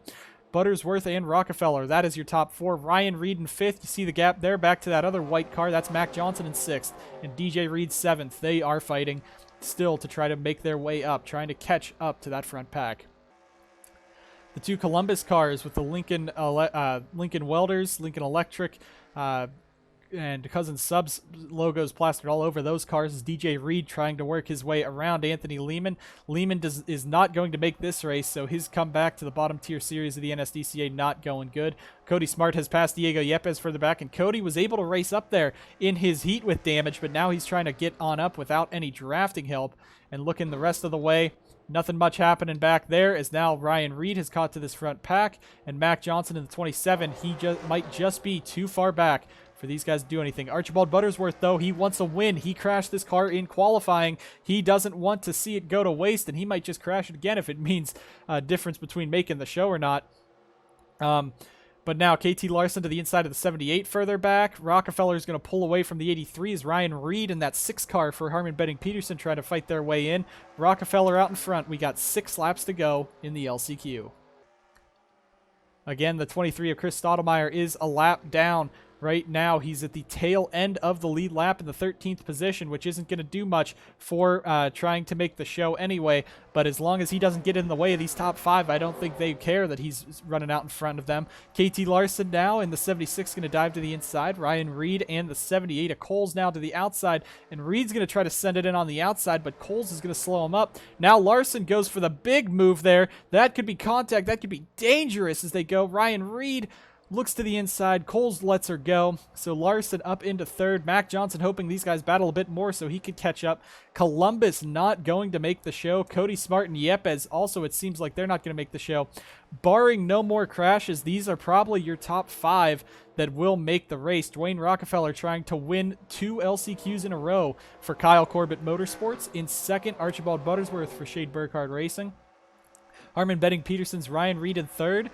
Speaker 1: Buttersworth and Rockefeller, that is your top 4. Ryan Reed in 5th. You see the gap there. Back to that other white car. That's Mac Johnson in 6th. And DJ Reed 7th. They are fighting still to try to make their way up, trying to catch up to that front pack. The 2 Columbus cars with the Lincoln Welders, Lincoln Electric, and Cousin Subs logos plastered all over those cars is DJ Reed trying to work his way around Anthony Lehman. Lehman is not going to make this race, so his comeback to the bottom tier series of the NSDCA not going good. Cody Smart has passed Diego Yepes further back, and Cody was able to race up there in his heat with damage, but now he's trying to get on up without any drafting help. And looking the rest of the way, nothing much happening back there, as now Ryan Reed has caught to this front pack, and Mac Johnson in the 27, he might just be too far back for these guys to do anything. Archibald Buttersworth, though, he wants a win. He crashed this car in qualifying. He doesn't want to see it go to waste, and he might just crash it again if it means a difference between making the show or not. But now KT Larson to the inside of the 78 further back. Rockefeller is going to pull away from the 83 as Ryan Reed in that 6 car for Herman Peterson trying to fight their way in. Rockefeller out in front. We got 6 laps to go in the LCQ. Again, the 23 of Chris Stottlemyre is a lap down. Right now, he's at the tail end of the lead lap in the 13th position, which isn't going to do much for trying to make the show anyway. But as long as he doesn't get in the way of these top 5, I don't think they care that he's running out in front of them. KT Larson now in the 76 going to dive to the inside. Ryan Reed and the 78 of Coles now to the outside. And Reed's going to try to send it in on the outside, but Coles is going to slow him up. Now Larson goes for the big move there. That could be contact. That could be dangerous as they go. Ryan Reed looks to the inside. Coles lets her go. So Larson up into 3rd. Mac Johnson hoping these guys battle a bit more so he could catch up. Columbus not going to make the show. Cody Smart and Yepes also, it seems like they're not going to make the show. Barring no more crashes, these are probably your top 5 that will make the race. Dwayne Rockefeller trying to win 2 LCQs in a row for Kyle Corbett Motorsports. In 2nd, Archibald Buttersworth for Shade Burkhardt Racing. Harmon Peterson's Ryan Reed in 3rd.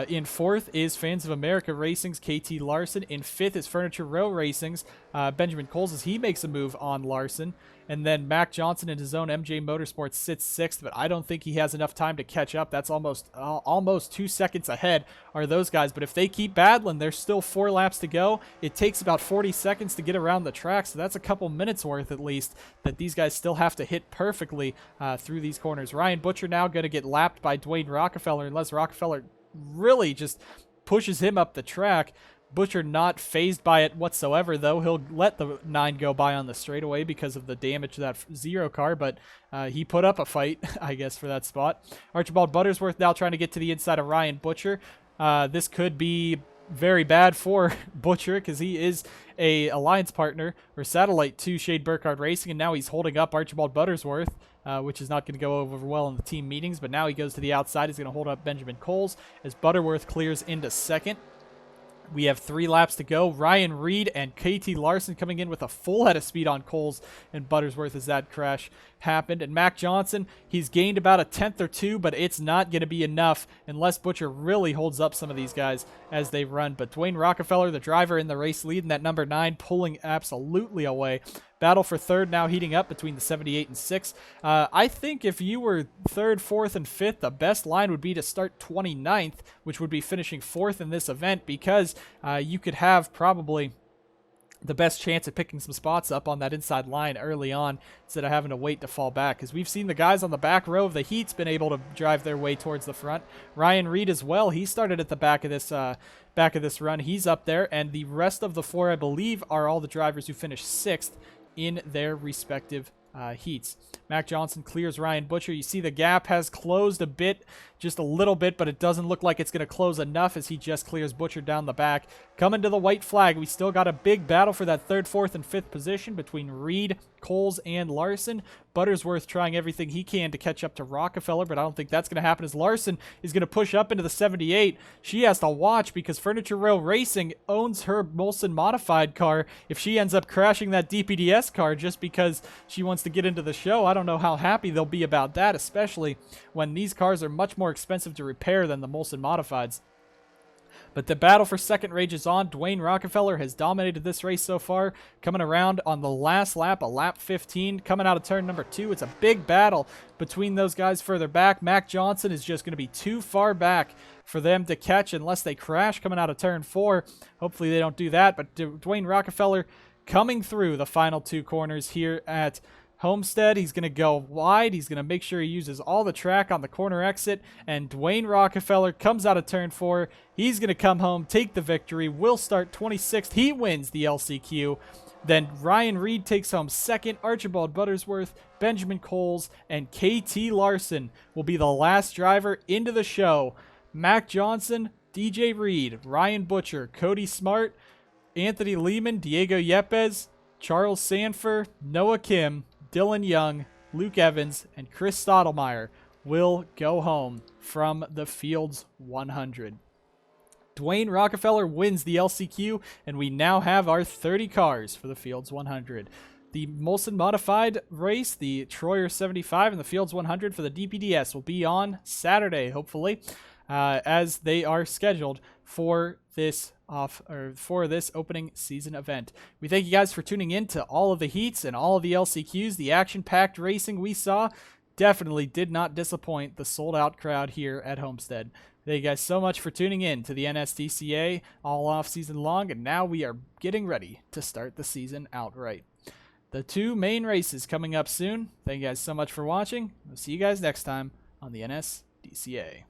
Speaker 1: In 4th is Fans of America Racing's KT Larson. In 5th is Furniture Row Racing's Benjamin Coles as he makes a move on Larson. And then Mac Johnson in his own MJ Motorsports sits 6th, but I don't think he has enough time to catch up. That's almost 2 seconds ahead are those guys. But if they keep battling, there's still 4 laps to go. It takes about 40 seconds to get around the track, so that's a couple minutes worth at least that these guys still have to hit perfectly through these corners. Ryan Bouchard now going to get lapped by Dwayne Rockefeller unless Rockefeller really just pushes him up the track. Bouchard not phased by it whatsoever, though. He'll let the 9 go by on the straightaway because of the damage to that 0 car, but he put up a fight, I guess, for that spot. Archibald Buttersworth now trying to get to the inside of Ryan Bouchard. This could be very bad for Bouchard because he is a alliance partner or satellite to Shade Burkhardt Racing, and now he's holding up Archibald Buttersworth, which is not going to go over well in the team meetings, but now he goes to the outside. He's going to hold up Benjamin Coles as Butterworth clears into 2nd. We have 3 laps to go. Ryan Reed and KT Larson coming in with a full head of speed on Coles and Buttersworth as that crash happened. And Mac Johnson, he's gained about a 10th or 2, but it's not going to be enough unless Bouchard really holds up some of these guys as they run. But Dwayne Rockefeller, the driver in the race lead, and that number 9 pulling absolutely away. Battle for 3rd now heating up between the 78 and 6. I think if you were 3rd, 4th, and 5th, the best line would be to start 29th, which would be finishing 4th in this event, because you could have probably the best chance at picking some spots up on that inside line early on instead of having to wait to fall back. Because we've seen the guys on the back row of the heats been able to drive their way towards the front. Ryan Reed as well. He started at the back of this run. He's up there, and the rest of the 4, I believe, are all the drivers who finished 6th in their respective heats. Mac Johnson clears Ryan Bouchard. You see the gap has closed a bit, just a little bit, but it doesn't look like it's going to close enough as he just clears Bouchard down the back. Coming to the white flag, we still got a big battle for that 3rd, 4th, and 5th position between Reed, Coles, and Larson. Buttersworth trying everything he can to catch up to Rockefeller, but I don't think that's going to happen as Larson is going to push up into the 78. She has to watch because Furniture Rail Racing owns her Molson modified car. If she ends up crashing that DPDS car just because she wants to get into the show, I don't know how happy they'll be about that, especially when these cars are much more expensive to repair than the Molson modifieds. But the battle for second rages on. Dwayne Rockefeller has dominated this race so far, coming around on the last lap, a lap 15, coming out of turn number 2. It's a big battle between those guys further back. Mac Johnson is just going to be too far back for them to catch unless they crash coming out of turn 4. Hopefully they don't do that, but Dwayne Rockefeller coming through the final 2 corners here at Homestead. He's going to go wide. He's going to make sure he uses all the track on the corner exit. And Dwayne Rockefeller comes out of turn 4. He's going to come home, take the victory. Will start 26th. He wins the LCQ. Then Ryan Reed takes home 2nd. Archibald Buttersworth, Benjamin Coles, and KT Larson will be the last driver into the show. Mac Johnson, DJ Reed, Ryan Bouchard, Cody Smart, Anthony Lehman, Diego Yepes, Charles Sanford, Noah Kim, Dylan Young, Luke Evans, and Chris Stottlemyre will go home from the Fields 100. Dwayne Rockefeller wins the LCQ, and we now have our 30 cars for the Fields 100. The Molson Modified race, the Troyer 75 and the Fields 100 for the DPDS will be on Saturday, hopefully, as they are scheduled for this opening season event. We thank you guys for tuning in to all of the heats and all of the LCQs. The action-packed racing we saw definitely did not disappoint the sold-out crowd here at Homestead. Thank you guys so much for tuning in to the NSDCA all off season long, and now we are getting ready to start the season outright. The 2 main races coming up soon. Thank you guys so much for watching. We'll see you guys next time on the NSDCA.